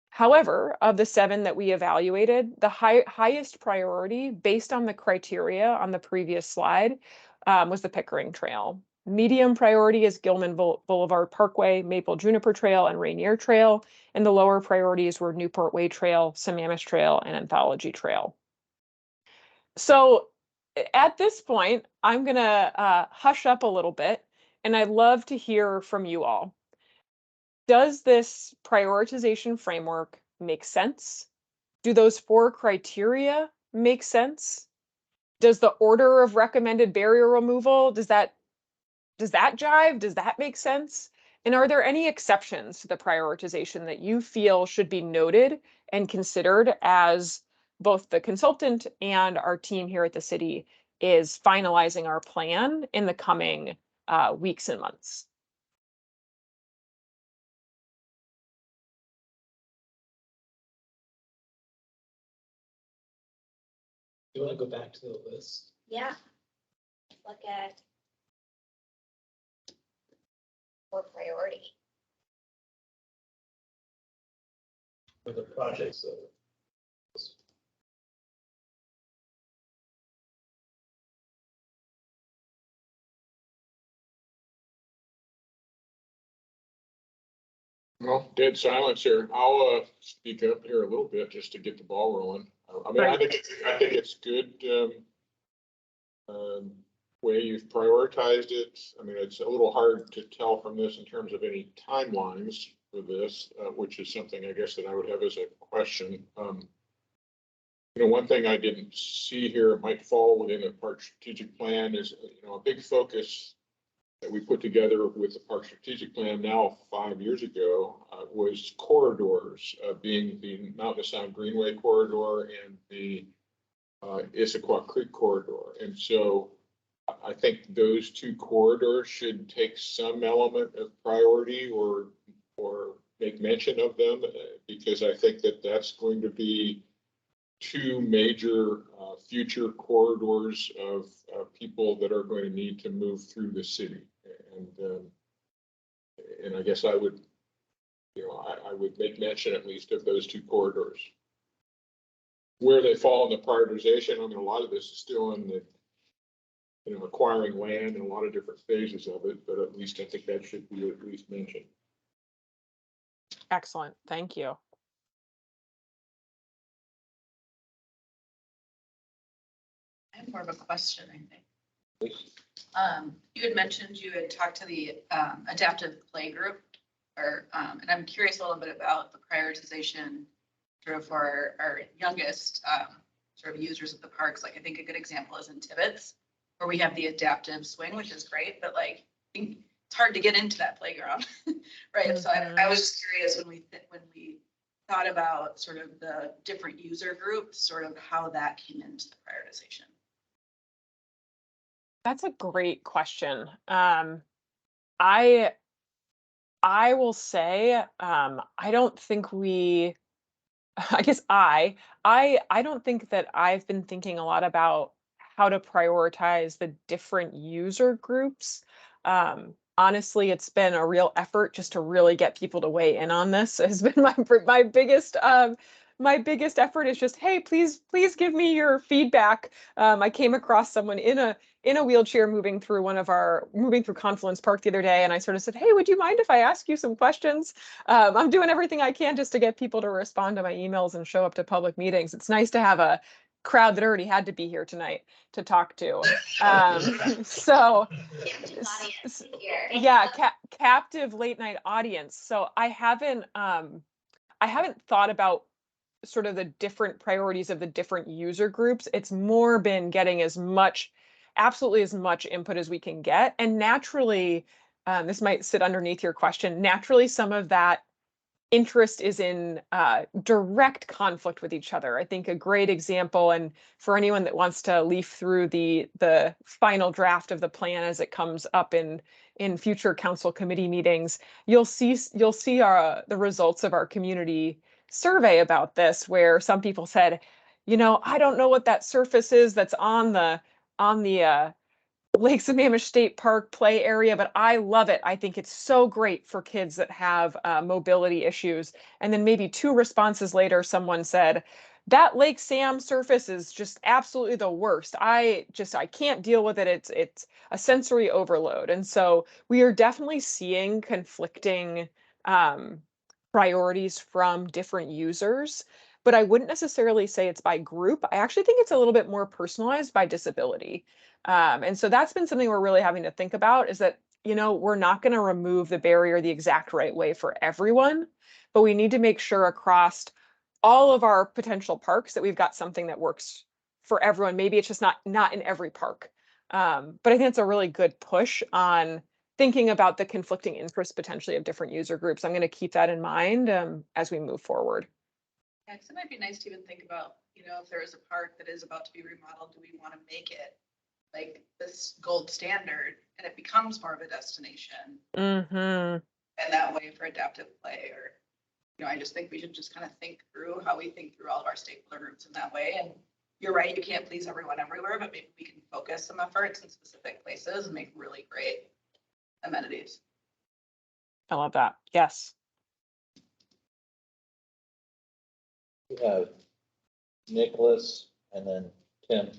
However, of the 7 that we evaluated, the highest priority based on the criteria on the previous slide was the Pickering Trail. Medium priority is Gilman Boulevard Parkway, Maple Juniper Trail, and Rainier Trail. And the lower priorities were Newport Way Trail, Sammamish Trail, and Anthology Trail. So at this point, I'm going to hush up a little bit, and I'd love to hear from you all. Does this prioritization framework make sense? Do those 4 criteria make sense? Does the order of recommended barrier removal, does that jive? Does that make sense? And are there any exceptions to the prioritization that you feel should be noted and considered as both the consultant and our team here at the city is finalizing our plan in the coming weeks and months? Do you want to go back to the list? Yeah. Look at 4 priority. For the projects. Well, dead silence here. I'll speak up here a little bit just to get the ball rolling. I mean, I think it's good way you've prioritized it. I mean, it's a little hard to tell from this in terms of any timelines for this, which is something I guess that I would have as a question. You know, one thing I didn't see here, it might fall within the park strategic plan, is, you know, a big focus that we put together with the park strategic plan now 5 years ago was corridors, being the Mountain Sound Greenway corridor and the Issaquah Creek corridor. And so I think those 2 corridors should take some element of priority or make mention of them, because I think that that's going to be 2 major future corridors of people that are going to need to move through the city. And I guess I would, you know, I would make mention at least of those 2 corridors. Where they fall in the prioritization, I mean, a lot of this is still in the, you know, acquiring land and a lot of different phases of it, but at least I think that should be at least mentioned. Excellent, thank you. I have more of a question, I think. You had mentioned you had talked to the adaptive play group, or and I'm curious a little bit about the prioritization sort of for our youngest sort of users of the parks. Like, I think a good example is in Tibbetts, where we have the adaptive swing, which is great, but like it's hard to get into that playground, right? So I was just curious when we thought about sort of the different user groups, sort of how that came into the prioritization? That's a great question. I will say, I don't think we, I guess I don't think that I've been thinking a lot about how to prioritize the different user groups. Honestly, it's been a real effort just to really get people to weigh in on this. Has been my biggest effort is just, hey, please give me your feedback. I came across someone in a wheelchair moving through Confluence Park the other day, and I sort of said, hey, would you mind if I ask you some questions? I'm doing everything I can just to get people to respond to my emails and show up to public meetings. It's nice to have a crowd that already had to be here tonight to talk to. So yeah, captive late night audience. So I haven't thought about sort of the different priorities of the different user groups. It's more been getting absolutely as much input as we can get. And naturally, this might sit underneath your question, naturally some of that interest is in direct conflict with each other. I think a great example, and for anyone that wants to leaf through the final draft of the plan as it comes up in future council committee meetings, you'll see the results of our community survey about this, where some people said, I don't know what that surface is that's on the Lakes of Mammoth State Park play area, but I love it. I think it's so great for kids that have mobility issues. And then maybe 2 responses later, someone said, that Lake Sam surface is just absolutely the worst. I can't deal with it. It's a sensory overload. And so we are definitely seeing conflicting priorities from different users, but I wouldn't necessarily say it's by group. I actually think it's a little bit more personalized by disability. And so that's been something we're really having to think about, is that, we're not going to remove the barrier the exact right way for everyone, but we need to make sure across all of our potential parks that we've got something that works for everyone. Maybe it's just not in every park. But I think it's a really good push on thinking about the conflicting interests potentially of different user groups. I'm going to keep that in mind as we move forward. Yeah, because it might be nice to even think about, if there is a park that is about to be remodeled, do we want to make it like this gold standard and it becomes more of a destination? Mm-hmm. And that way for adaptive play, or, I just think we should just kind of think through how we think through all of our stakeholder groups in that way. And you're right, you can't please everyone everywhere, but maybe we can focus some efforts in specific places and make really great amenities. I love that. Yes. We have Nicholas and then Tim.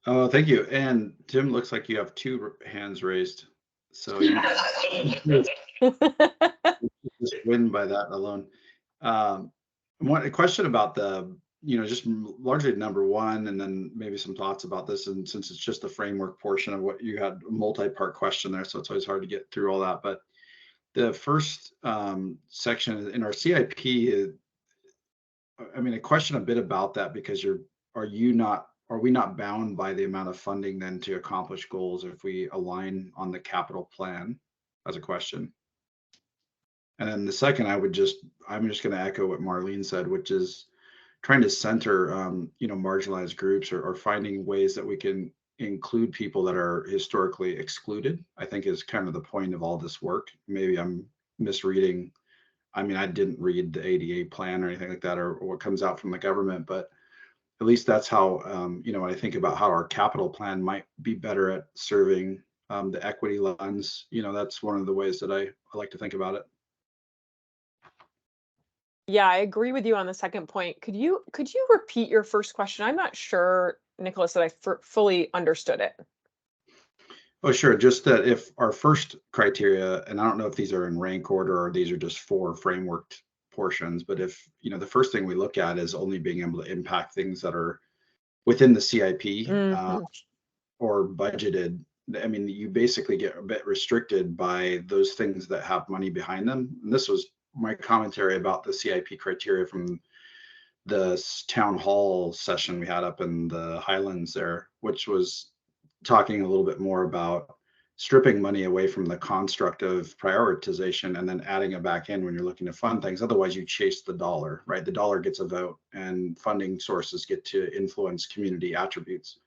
Oh, thank you. And Tim, looks like you have 2 hands raised. So you just win by that alone. A question about the, just largely number 1, and then maybe some thoughts about this. And since it's just the framework portion of what you had, a multi-part question there, so it's always hard to get through all that. But the first section in our CIP, a question a bit about that, because are we not bound by the amount of funding then to accomplish goals if we align on the capital plan, as a question? And then the second, I'm just going to echo what Marlene said, which is trying to center, marginalized groups, or finding ways that we can include people that are historically excluded, I think is kind of the point of all this work. Maybe I'm misreading. I didn't read the ADA plan or anything like that, or what comes out from the government, but at least that's how, when I think about how our capital plan might be better at serving the equity lens, that's one of the ways that I like to think about it. Yeah, I agree with you on the second point. Could you repeat your first question? I'm not sure, Nicholas, that I fully understood it. Oh, sure. Just that if our first criteria, and I don't know if these are in rank order or these are just 4 framework portions, but if, the first thing we look at is only being able to impact things that are within the CIP or budgeted, you basically get a bit restricted by those things that have money behind them. And this was my commentary about the CIP criteria from the town hall session we had up in the Highlands there, which was talking a little bit more about stripping money away from the construct of prioritization and then adding it back in when you're looking to fund things. Otherwise, you chase the dollar, right? The dollar gets a vote and funding sources get to influence community attributes.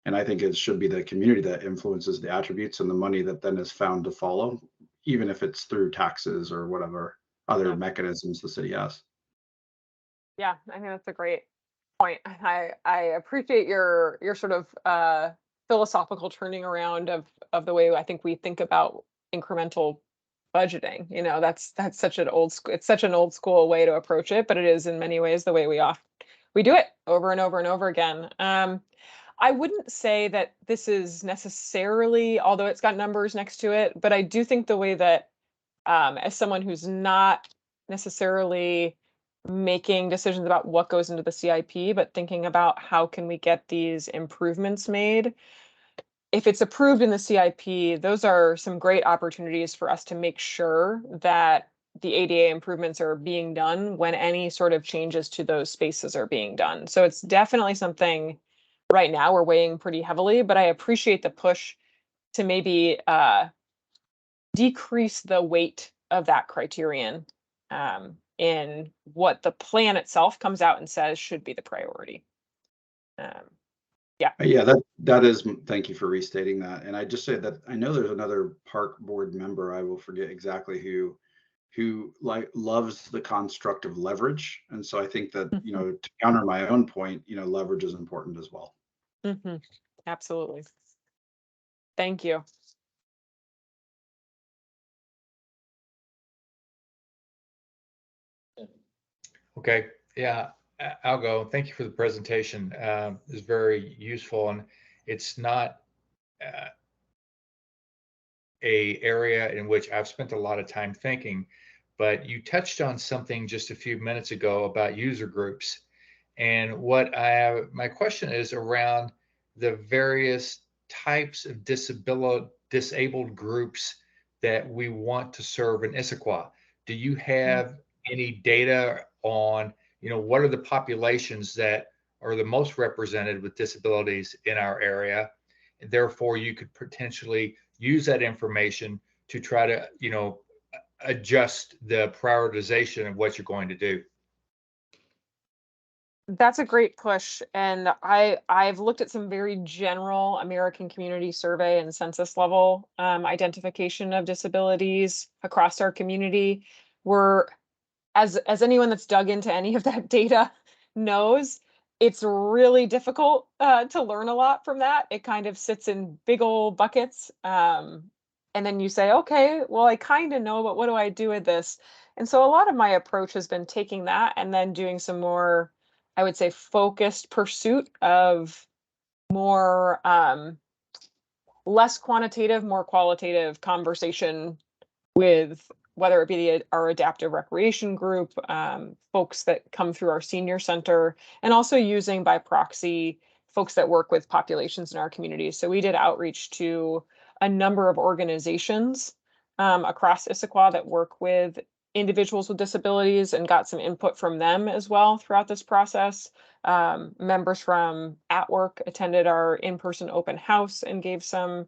And I think it should be the community that influences the attributes and the money that then is found to follow, even if it's through taxes or whatever other Yeah. mechanisms the city has. Yeah, I think that's a great point. I appreciate your sort of philosophical turning around of the way I think we think about incremental budgeting. You know, that's such an old school, it's such an old school way to approach it, but it is in many ways the way we do it over and over and over again. I wouldn't say that this is necessarily, although it's got numbers next to it, but I do think the way that as someone who's not necessarily making decisions about what goes into the CIP, but thinking about how can we get these improvements made. If it's approved in the CIP, those are some great opportunities for us to make sure that the ADA improvements are being done when any sort of changes to those spaces are being done. So it's definitely something right now we're weighing pretty heavily, but I appreciate the push to maybe decrease the weight of that criterion in what the plan itself comes out and says should be the priority. Yeah, that is, thank you for restating that. And I just say that I know there's another park board member, I will forget exactly who like loves the construct of leverage. And so I think that, you know, to counter my own point, you know, leverage is important as well. Mm-hmm. Absolutely. Thank you. Okay, yeah, I'll go. Thank you for the presentation. It's very useful, and it's not a area in which I've spent a lot of time thinking, but you touched on something just a few minutes ago about user groups. And my question is around the various types of disabled groups that we want to serve in Issaquah. Do you have any data on, you know, what are the populations that are the most represented with disabilities in our area? And therefore, you could potentially use that information to try to, you know, adjust the prioritization of what you're going to do. That's a great push. And I've looked at some very general American Community Survey and census level identification of disabilities across our community. We're, as anyone that's dug into any of that data knows, it's really difficult to learn a lot from that. It kind of sits in big old buckets. And then you say, okay, well, I kind of know, but what do I do with this? And so a lot of my approach has been taking that and then doing some more, I would say, focused pursuit of more less quantitative, more qualitative conversation with whether it be our adaptive recreation group, folks that come through our senior center, and also using by proxy folks that work with populations in our community. So we did outreach to a number of organizations across Issaquah that work with individuals with disabilities and got some input from them as well throughout this process. Members from At Work attended our in-person open house and gave some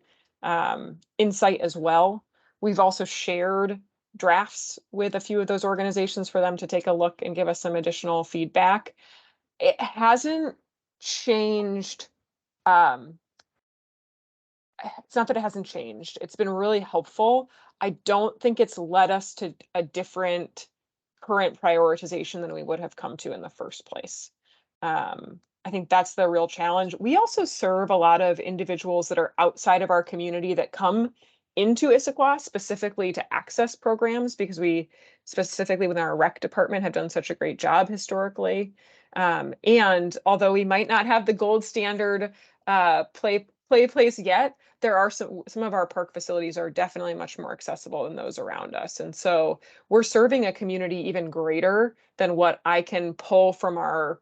insight as well. We've also shared drafts with a few of those organizations for them to take a look and give us some additional feedback. It hasn't changed. It's not that it hasn't changed. It's been really helpful. I don't think it's led us to a different current prioritization than we would have come to in the first place. I think that's the real challenge. We also serve a lot of individuals that are outside of our community that come into Issaquah specifically to access programs because we specifically within our rec department have done such a great job historically. And although we might not have the gold standard play place yet, there are some of our park facilities are definitely much more accessible than those around us. And so we're serving a community even greater than what I can pull from our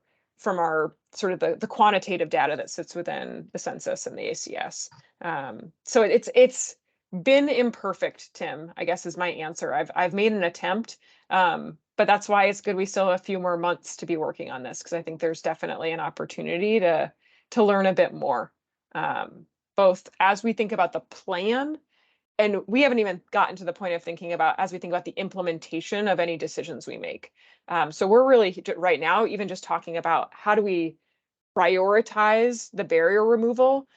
sort of the quantitative data that sits within the census and the ACS. So it's been imperfect, Tim, I guess is my answer. I've made an attempt, but that's why it's good we still have a few more months to be working on this because I think there's definitely an opportunity to learn a bit more, both as we think about the plan and we haven't even gotten to the point of thinking about, as we think about the implementation of any decisions we make. So we're really right now, even just talking about how do we prioritize the barrier removal,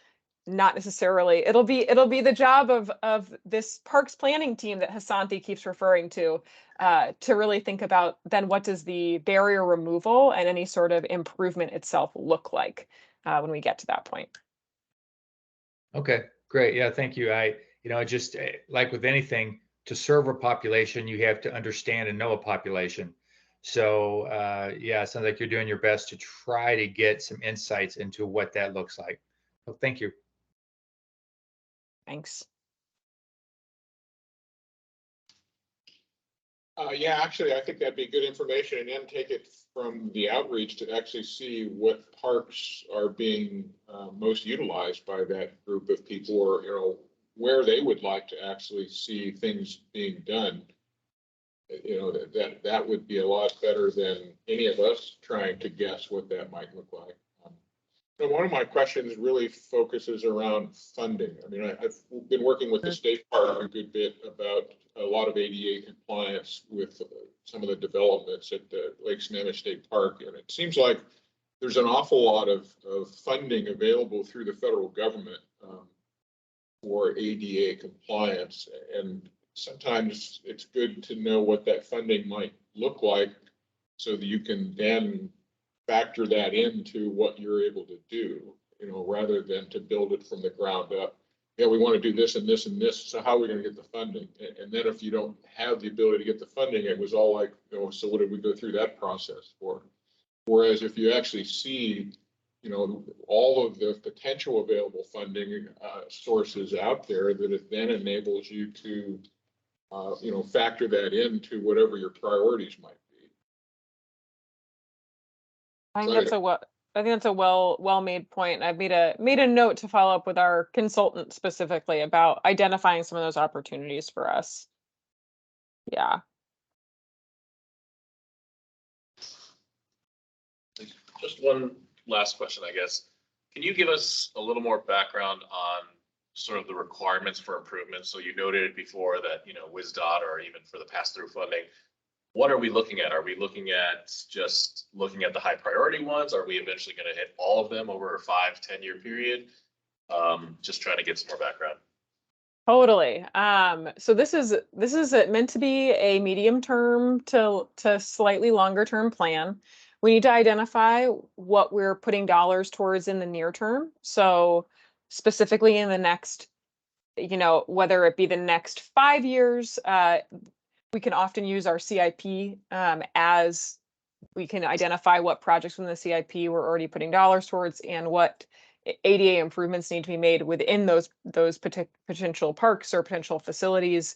not necessarily, it'll be the job of this parks planning team that Hasanthi keeps referring to really think about then what does the barrier removal and any sort of improvement itself look like when we get to that point. Okay, great. Yeah, thank you. Just like with anything, to serve a population, you have to understand and know a population. So yeah, it sounds like you're doing your best to try to get some insights into what that looks like. So thank you. Thanks. Yeah, actually, I think that'd be good information, and then take it from the outreach to actually see what parks are being most utilized by that group of people, or, you know, where they would like to actually see things being done. You know, that would be a lot better than any of us trying to guess what that might look like. So one of my questions really focuses around funding. I mean, I've been working with the state park a good bit about a lot of ADA compliance with some of the developments at the Lake Sammamish State Park. And it seems like there's an awful lot of funding available through the federal government for ADA compliance. And sometimes it's good to know what that funding might look like so that you can then factor that into what you're able to do, you know, rather than to build it from the ground up. Yeah, we want to do this and this and this. So how are we going to get the funding? And then if you don't have the ability to get the funding, it was all like, you know, so what did we go through that process for? Whereas if you actually see, you know, all of the potential available funding sources out there, that it then enables you to, you know, factor that into whatever your priorities might be. I think that's a well-made point. I've made a note to follow up with our consultant specifically about identifying some of those opportunities for us. Yeah. Just one last question, I guess. Can you give us a little more background on sort of the requirements for improvement? So you noted before that, you know, WSDOT or even for the pass-through funding, what are we looking at? Are we looking at just looking at the high priority ones? Are we eventually going to hit all of them over a 5-10 year period? Just trying to get some more background. Totally. So this is meant to be a medium term to slightly longer term plan. We need to identify what we're putting dollars towards in the near term. So specifically in the next, you know, whether it be the next 5 years, we can often use our CIP as we can identify what projects within the CIP we're already putting dollars towards and what ADA improvements need to be made within those potential parks or potential facilities,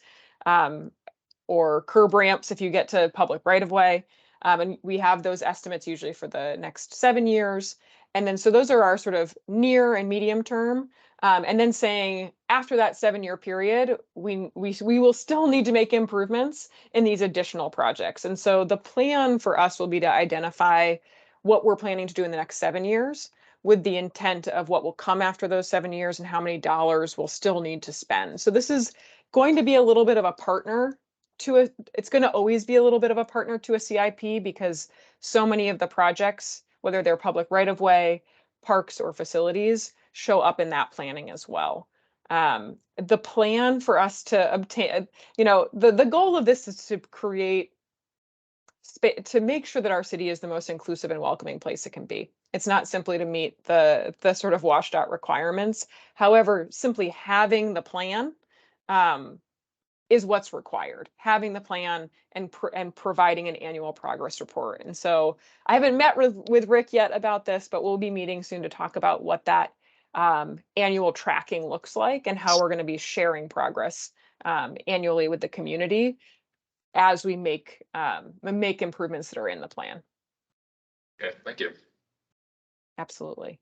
or curb ramps if you get to public right of way. And we have those estimates usually for the next 7 years. And then so those are our sort of near and medium term. And then saying after that 7-year period, we will still need to make improvements in these additional projects. And so the plan for us will be to identify what we're planning to do in the next 7 years with the intent of what will come after those 7 years and how many dollars we'll still need to spend. So this is going to be a little bit of a partner to it's going to always be a little bit of a partner to a CIP because so many of the projects, whether they're public right of way, parks or facilities, show up in that planning as well. The plan for us to obtain, you know, the goal of this is to create to make sure that our city is the most inclusive and welcoming place it can be. It's not simply to meet the sort of washed out requirements. However, simply having the plan is what's required. Having the plan and providing an annual progress report. And so I haven't met with Rick yet about this, but we'll be meeting soon to talk about what that annual tracking looks like and how we're going to be sharing progress annually with the community as we make improvements that are in the plan. Okay, thank you. Absolutely.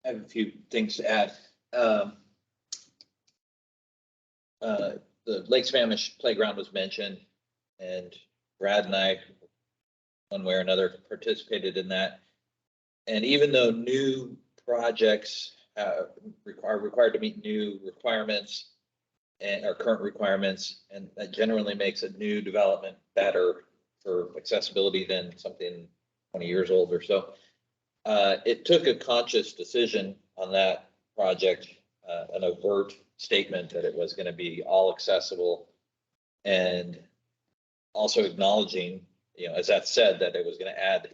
I have a few things to add. The Lake Sammamish playground was mentioned, and Brad and I, one way or another, participated in that. And even though new projects are required to meet new requirements and our current requirements, and that generally makes a new development better for accessibility than something 20 years old or so. It took a conscious decision on that project, an overt statement that it was going to be all accessible, and also acknowledging, as that said, that it was going to add,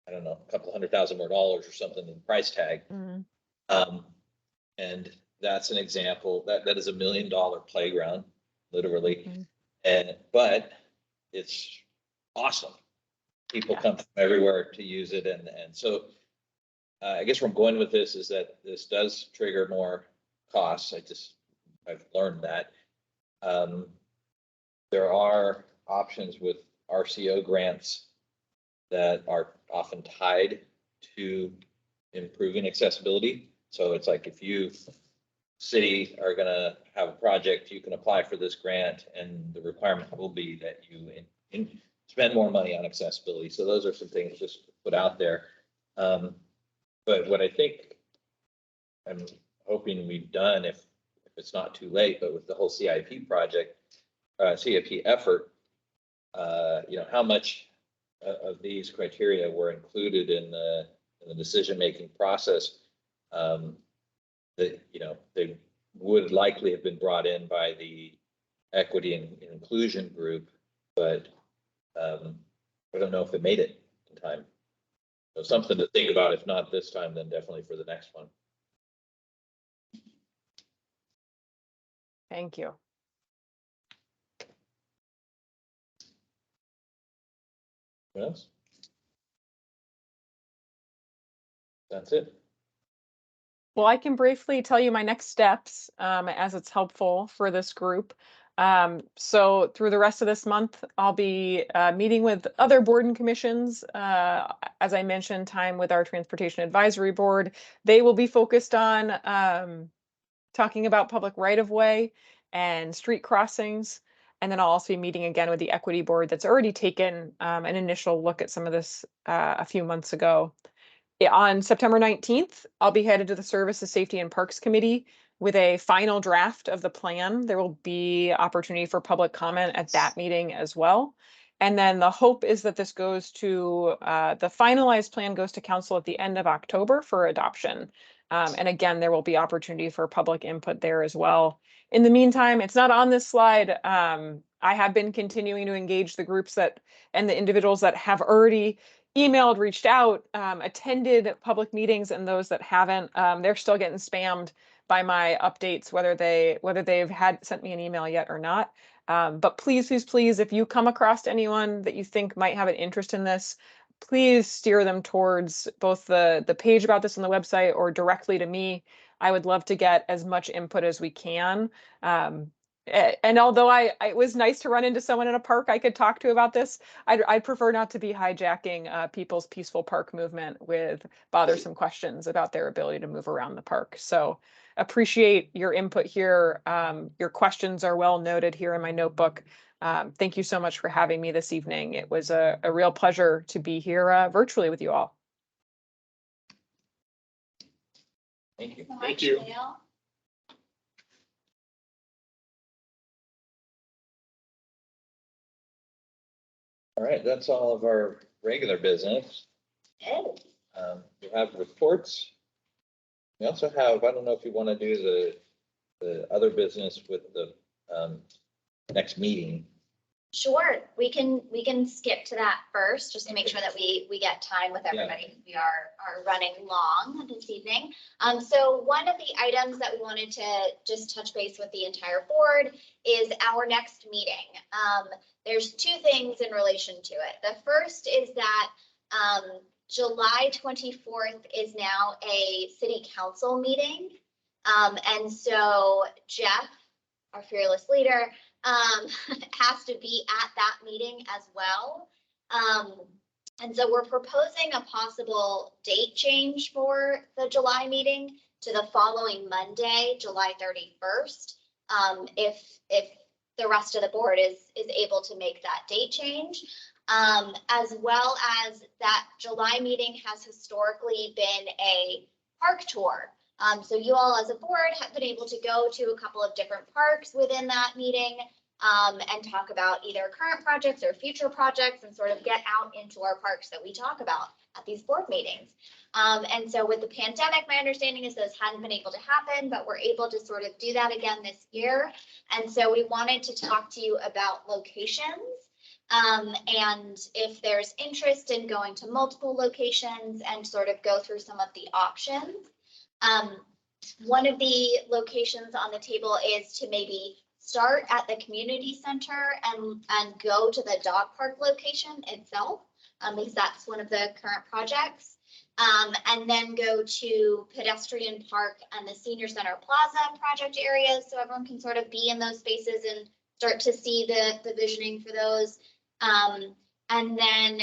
I don't know, a couple $100,000 more or something in the price tag. And that's an example that is $1 million playground, literally. But it's awesome. People come from everywhere to use it. And so I guess where I'm going with this is that this does trigger more costs. I've learned that. There are options with RCO grants that are often tied to improving accessibility. So it's like if you city are going to have a project, you can apply for this grant, and the requirement will be that you spend more money on accessibility. So those are some things just to put out there. But what I think I'm hoping we've done, if it's not too late, but with the whole CIP project, CIP effort, how much of these criteria were included in the decision-making process, that, they would likely have been brought in by the equity and inclusion group, but I don't know if it made it in time. So something to think about, if not this time, then definitely for the next one. Thank you. What else? That's it. Well, I can briefly tell you my next steps as it's helpful for this group. So through the rest of this month, I'll be meeting with other board and commissions. As I mentioned, time with our Transportation Advisory Board. They will be focused on talking about public right-of-way and street crossings. And then I'll also be meeting again with the Equity Board that's already taken an initial look at some of this a few months ago. On September 19th, I'll be headed to the Services, Safety and Parks Committee with a final draft of the plan. There will be opportunity for public comment at that meeting as well. And then the hope is that this goes to, the finalized plan goes to council at the end of October for adoption. And again, there will be opportunity for public input there as well. In the meantime, it's not on this slide. I have been continuing to engage the groups and the individuals that have already emailed, reached out, attended public meetings, and those that haven't, they're still getting spammed by my updates, whether they've sent me an email yet or not. But please, if you come across anyone that you think might have an interest in this, please steer them towards both the page about this on the website or directly to me. I would love to get as much input as we can. And although it was nice to run into someone in a park I could talk to about this, I'd prefer not to be hijacking people's peaceful park movement with bothersome questions about their ability to move around the park. So appreciate your input here. Your questions are well noted here in my notebook. Thank you so much for having me this evening. It was a real pleasure to be here virtually with you all. Thank you. Thank you. All right, that's all of our regular business. We have reports. We also have, I don't know if you want to do the other business with the next meeting. Sure, we can skip to that first, just to make sure that we get time with everybody. We are running long this evening. So one of the items that we wanted to just touch base with the entire board is our next meeting. There's two things in relation to it. The first is that July 24th is now a city council meeting. And so Jeff, our fearless leader, has to be at that meeting as well. And so we're proposing a possible date change for the July meeting to the following Monday, July 31st. If the rest of the board is able to make that date change, as well as that July meeting has historically been a park tour. So you all as a board have been able to go to a couple of different parks within that meeting and talk about either current projects or future projects and sort of get out into our parks that we talk about at these board meetings. And so with the pandemic, my understanding is those hadn't been able to happen, but we're able to sort of do that again this year. And so we wanted to talk to you about locations. And if there's interest in going to multiple locations and sort of go through some of the options. One of the locations on the table is to maybe start at the community center and go to the dog park location itself, because that's one of the current projects. And then go to pedestrian park and the senior center plaza project areas, so everyone can sort of be in those spaces and start to see the visioning for those. And then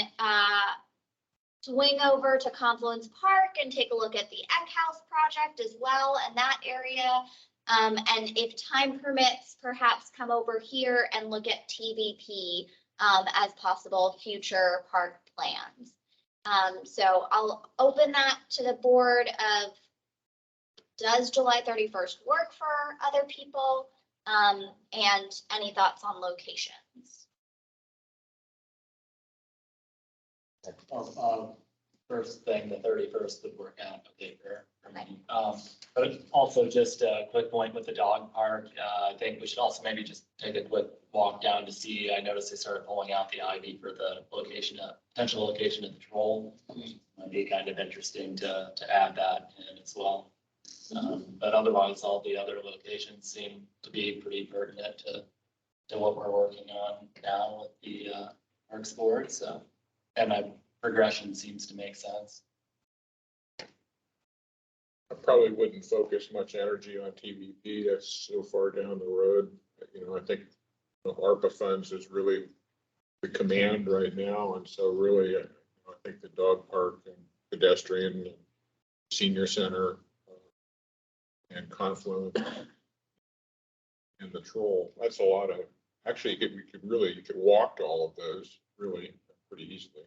swing over to Confluence Park and take a look at the Egg House project as well in that area. And if time permits, perhaps come over here and look at TVP as possible future park plans. So I'll open that to the board of, does July 31st work for other people? And any thoughts on locations? First thing, the 31st would work out okay for me. But also just a quick point with the dog park. I think we should also maybe just take a quick walk down to see. I noticed they started pulling out the ivy for the location, potential location of the troll. Might be kind of interesting to add that in as well. But otherwise, all the other locations seem to be pretty pertinent to what we're working on now with the Parks Board. So, and my progression seems to make sense. I probably wouldn't focus much energy on TVP. That's so far down the road. You know, I think the ARPA funds is really the command right now. And so really, I think the dog park and pedestrian and senior center and Confluence and the troll, that's a lot of, actually, you could walk to all of those really pretty easily.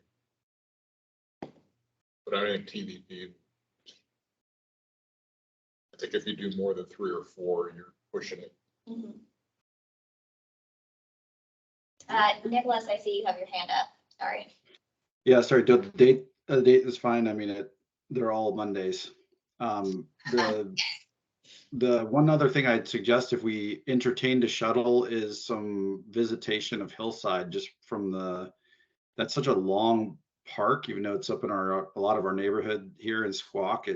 But I think TVP, I think if you do more than 3 or 4, you're pushing it. Mm-hmm. Nicholas, I see you have your hand up. Sorry. Yeah, sorry. The date is fine. I mean, they're all Mondays. The one other thing I'd suggest, if we entertained a shuttle, is some visitation of Hillside, just from that's such a long park, even though it's up in a lot of our neighborhood here in Squawk.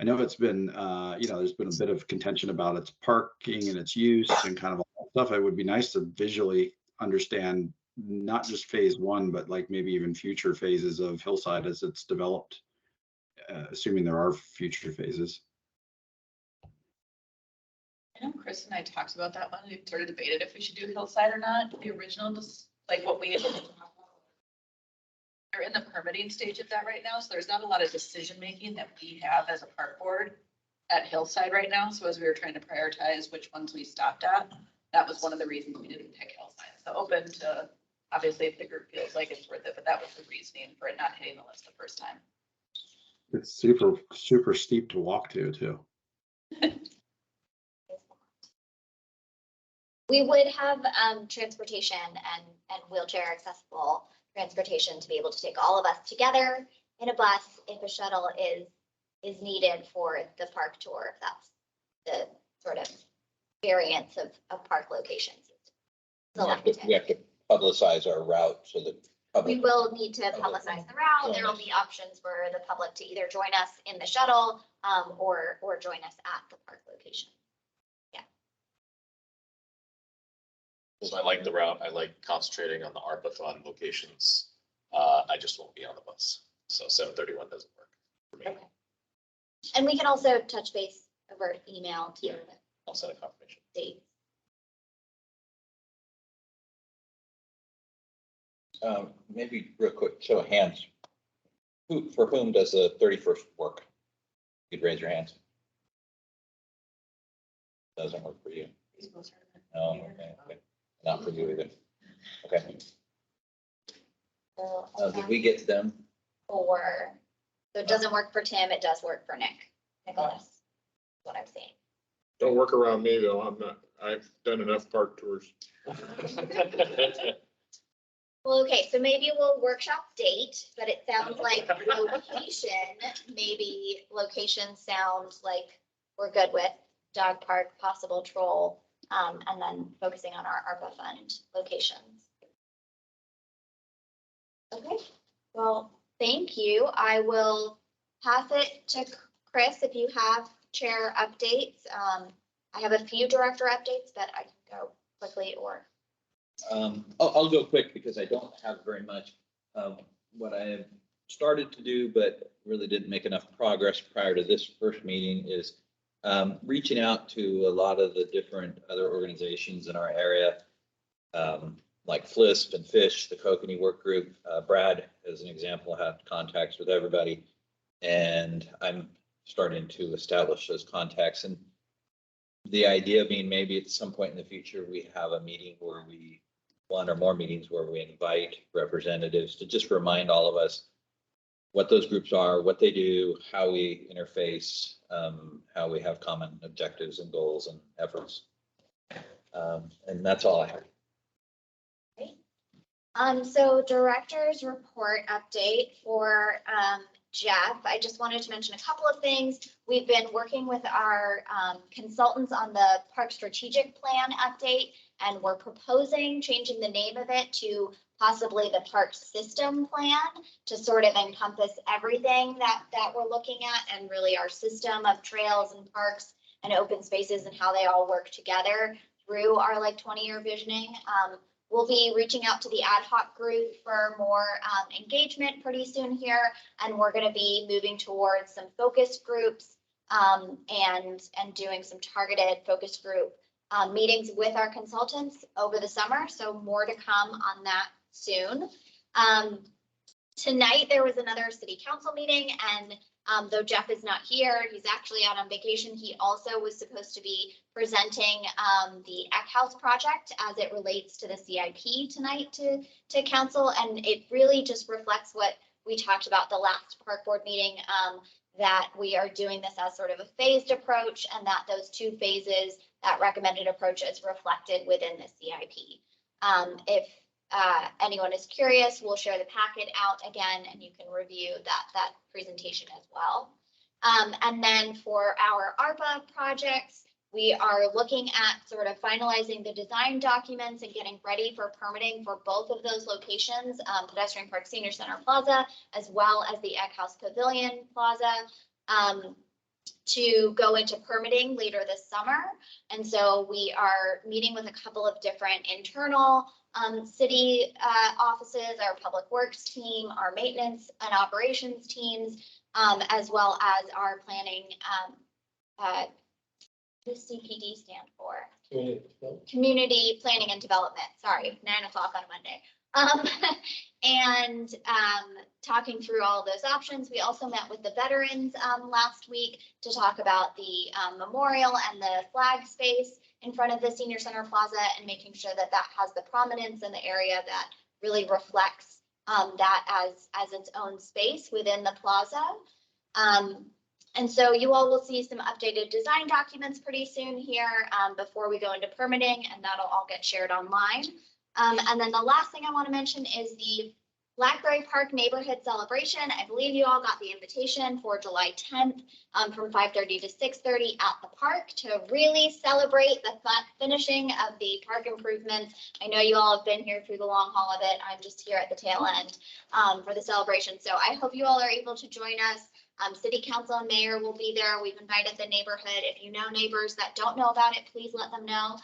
I know it's been, there's been a bit of contention about its parking and its use and kind of all that stuff. It would be nice to visually understand not just phase 1, but like maybe even future phases of Hillside as it's developed, assuming there are future phases. I know Chris and I talked about that one. We sort of debated if we should do Hillside or not. The original, just like what we had talked about. They're in the permitting stage of that right now, so there's not a lot of decision making that we have as a park board at Hillside right now. So as we were trying to prioritize which ones we stopped at, that was one of the reasons we didn't pick Hillside. So open to, obviously, if the group feels like it's worth it, but that was the reasoning for it not hitting the list the first time. It's super, super steep to walk to, too. We would have transportation and wheelchair accessible transportation to be able to take all of us together in a bus if a shuttle is needed for the park tour. If that's the sort of variance of park locations. We have to publicize our route so that we will need to publicize the route. There will be options for the public to either join us in the shuttle or join us at the park location. So I like the route. I like concentrating on the ARPA fund locations. I just won't be on the bus. So 731 doesn't work for me. Okay. And we can also touch base over email to I'll send a confirmation. Date. Maybe real quick, show of hands. For whom does the 31st work? You'd raise your hands. Doesn't work for you. No, okay. Not for you either. Okay. So, Did we get them? so it doesn't work for Tim, it does work for Nicholas. what I'm seeing. Don't work around me though. I've done enough park tours. Well, okay, so maybe we'll workshop date, but it sounds like location, maybe location sounds like we're good with dog park, possible troll, and then focusing on our ARPA fund locations. Okay, well, thank you. I will pass it to Chris if you have chair updates. I have a few director updates, but I can go quickly or. I'll go quick because I don't have very much. What I have started to do, but really didn't make enough progress prior to this first meeting is reaching out to a lot of the different other organizations in our area, like FLISP and FISH, the Kokanee Work Group. Brad, as an example, had contacts with everybody, and I'm starting to establish those contacts. And the idea being maybe at some point in the future, we have a meeting where one or more meetings where we invite representatives to just remind all of us what those groups are, what they do, how we interface, how we have common objectives and goals and efforts. And that's all I have. So director's report update for Jeff. I just wanted to mention a couple of things. We've been working with our consultants on the park strategic plan update, and we're proposing changing the name of it to possibly the park system plan to sort of encompass everything that we're looking at, and really our system of trails and parks and open spaces and how they all work together through our like 20-year visioning. We'll be reaching out to the ad hoc group for more engagement pretty soon here, and we're going to be moving towards some focus groups and doing some targeted focus group meetings with our consultants over the summer. So more to come on that soon. Tonight there was another city council meeting, and though Jeff is not here, he's actually out on vacation. He also was supposed to be presenting the Eck House project as it relates to the CIP tonight to council. And it really just reflects what we talked about the last park board meeting, that we are doing this as sort of a phased approach, and that those two phases, that recommended approach is reflected within the CIP. If anyone is curious, we'll share the packet out again, and you can review that presentation as well. And then for our ARPA projects, we are looking at sort of finalizing the design documents and getting ready for permitting for both of those locations, Pedestrian Park Senior Center Plaza, as well as the Eck House Pavilion Plaza, to go into permitting later this summer. And so we are meeting with a couple of different internal city offices, our public works team, our maintenance and operations teams, as well as our planning. What does CPD stand for? Community Planning and Development. Sorry, 9 o'clock on Monday. And talking through all of those options. We also met with the veterans last week to talk about the memorial and the flag space in front of the Senior Center Plaza, and making sure that that has the prominence in the area that really reflects that as its own space within the plaza. And so you all will see some updated design documents pretty soon here before we go into permitting, and that'll all get shared online. And then the last thing I want to mention is the Blackberry Park Neighborhood Celebration. I believe you all got the invitation for July 10th from 5:30 to 6:30 at the park to really celebrate the finishing of the park improvements. I know you all have been here through the long haul of it. I'm just here at the tail end for the celebration. So I hope you all are able to join us. City Council and Mayor will be there. We've invited the neighborhood. If you know neighbors that don't know about it, please let them know.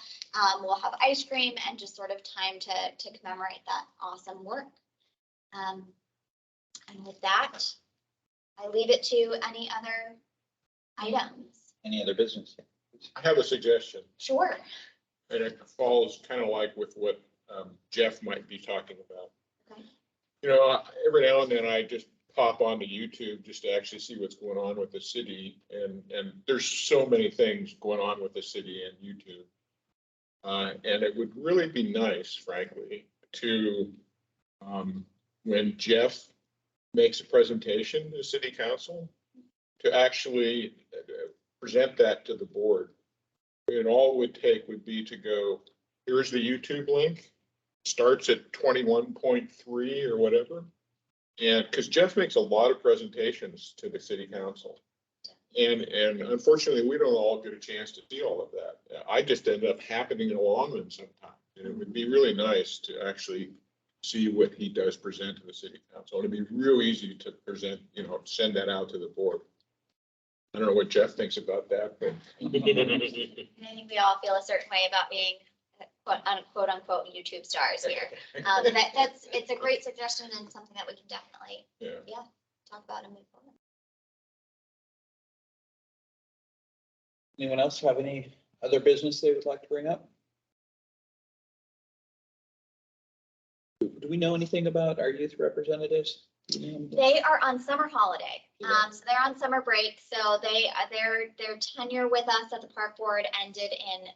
We'll have ice cream and just sort of time to commemorate that awesome work. And with that, I leave it to any other items. Any other business? I have a suggestion, Sure. and it falls kind of like with what Jeff might be talking about. Okay. You know, every now and then I just pop onto YouTube just to actually see what's going on with the city, and there's so many things going on with the city and YouTube. And it would really be nice, frankly, to when Jeff makes a presentation to City Council, to actually present that to the board. And all it would take would be to go, here's the YouTube link, starts at 21.3 or whatever. And because Jeff makes a lot of presentations to the city council. And unfortunately, we don't all get a chance to see all of that. I just end up happening along them sometimes. And it would be really nice to actually see what he does present to the city council. It'd be real easy to present, send that out to the board. I don't know what Jeff thinks about that, but. And I think we all feel a certain way about being quote unquote YouTube stars here. It's a great suggestion and something that we can definitely, talk about and move forward. Anyone else have any other business they would like to bring up? Do we know anything about our youth representatives? They are on summer holiday. Yeah. So they're on summer break. So their tenure with us at the park board ended in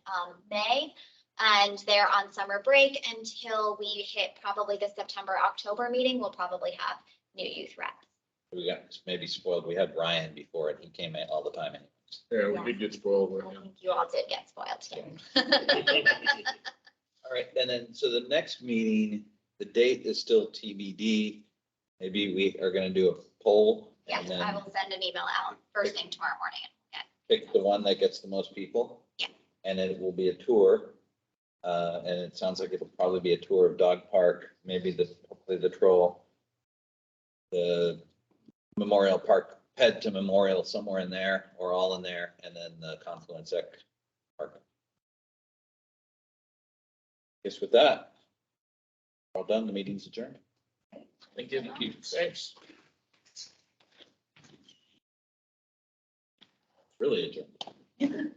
May. And they're on summer break until we hit probably the September, October meeting. We'll probably have new youth reps. We got maybe spoiled. We had Ryan before and he came in all the time. Yeah, we did get spoiled with I him. think you all did get spoiled too. All right, and then, so the next meeting, the date is still TBD. Maybe we are gonna do a poll. Yes, and then I will send an email out first thing tomorrow morning. pick the one that gets the most people. Yeah. And it will be a tour. And it sounds like it'll probably be a tour of Dog Park, maybe hopefully the Troll, the Memorial Park, Ped to Memorial somewhere in there, or all in there, and then the Confluence Ec Park. Guess with that, all done, the meeting's adjourned. Thank you. Thanks. Really adjourned.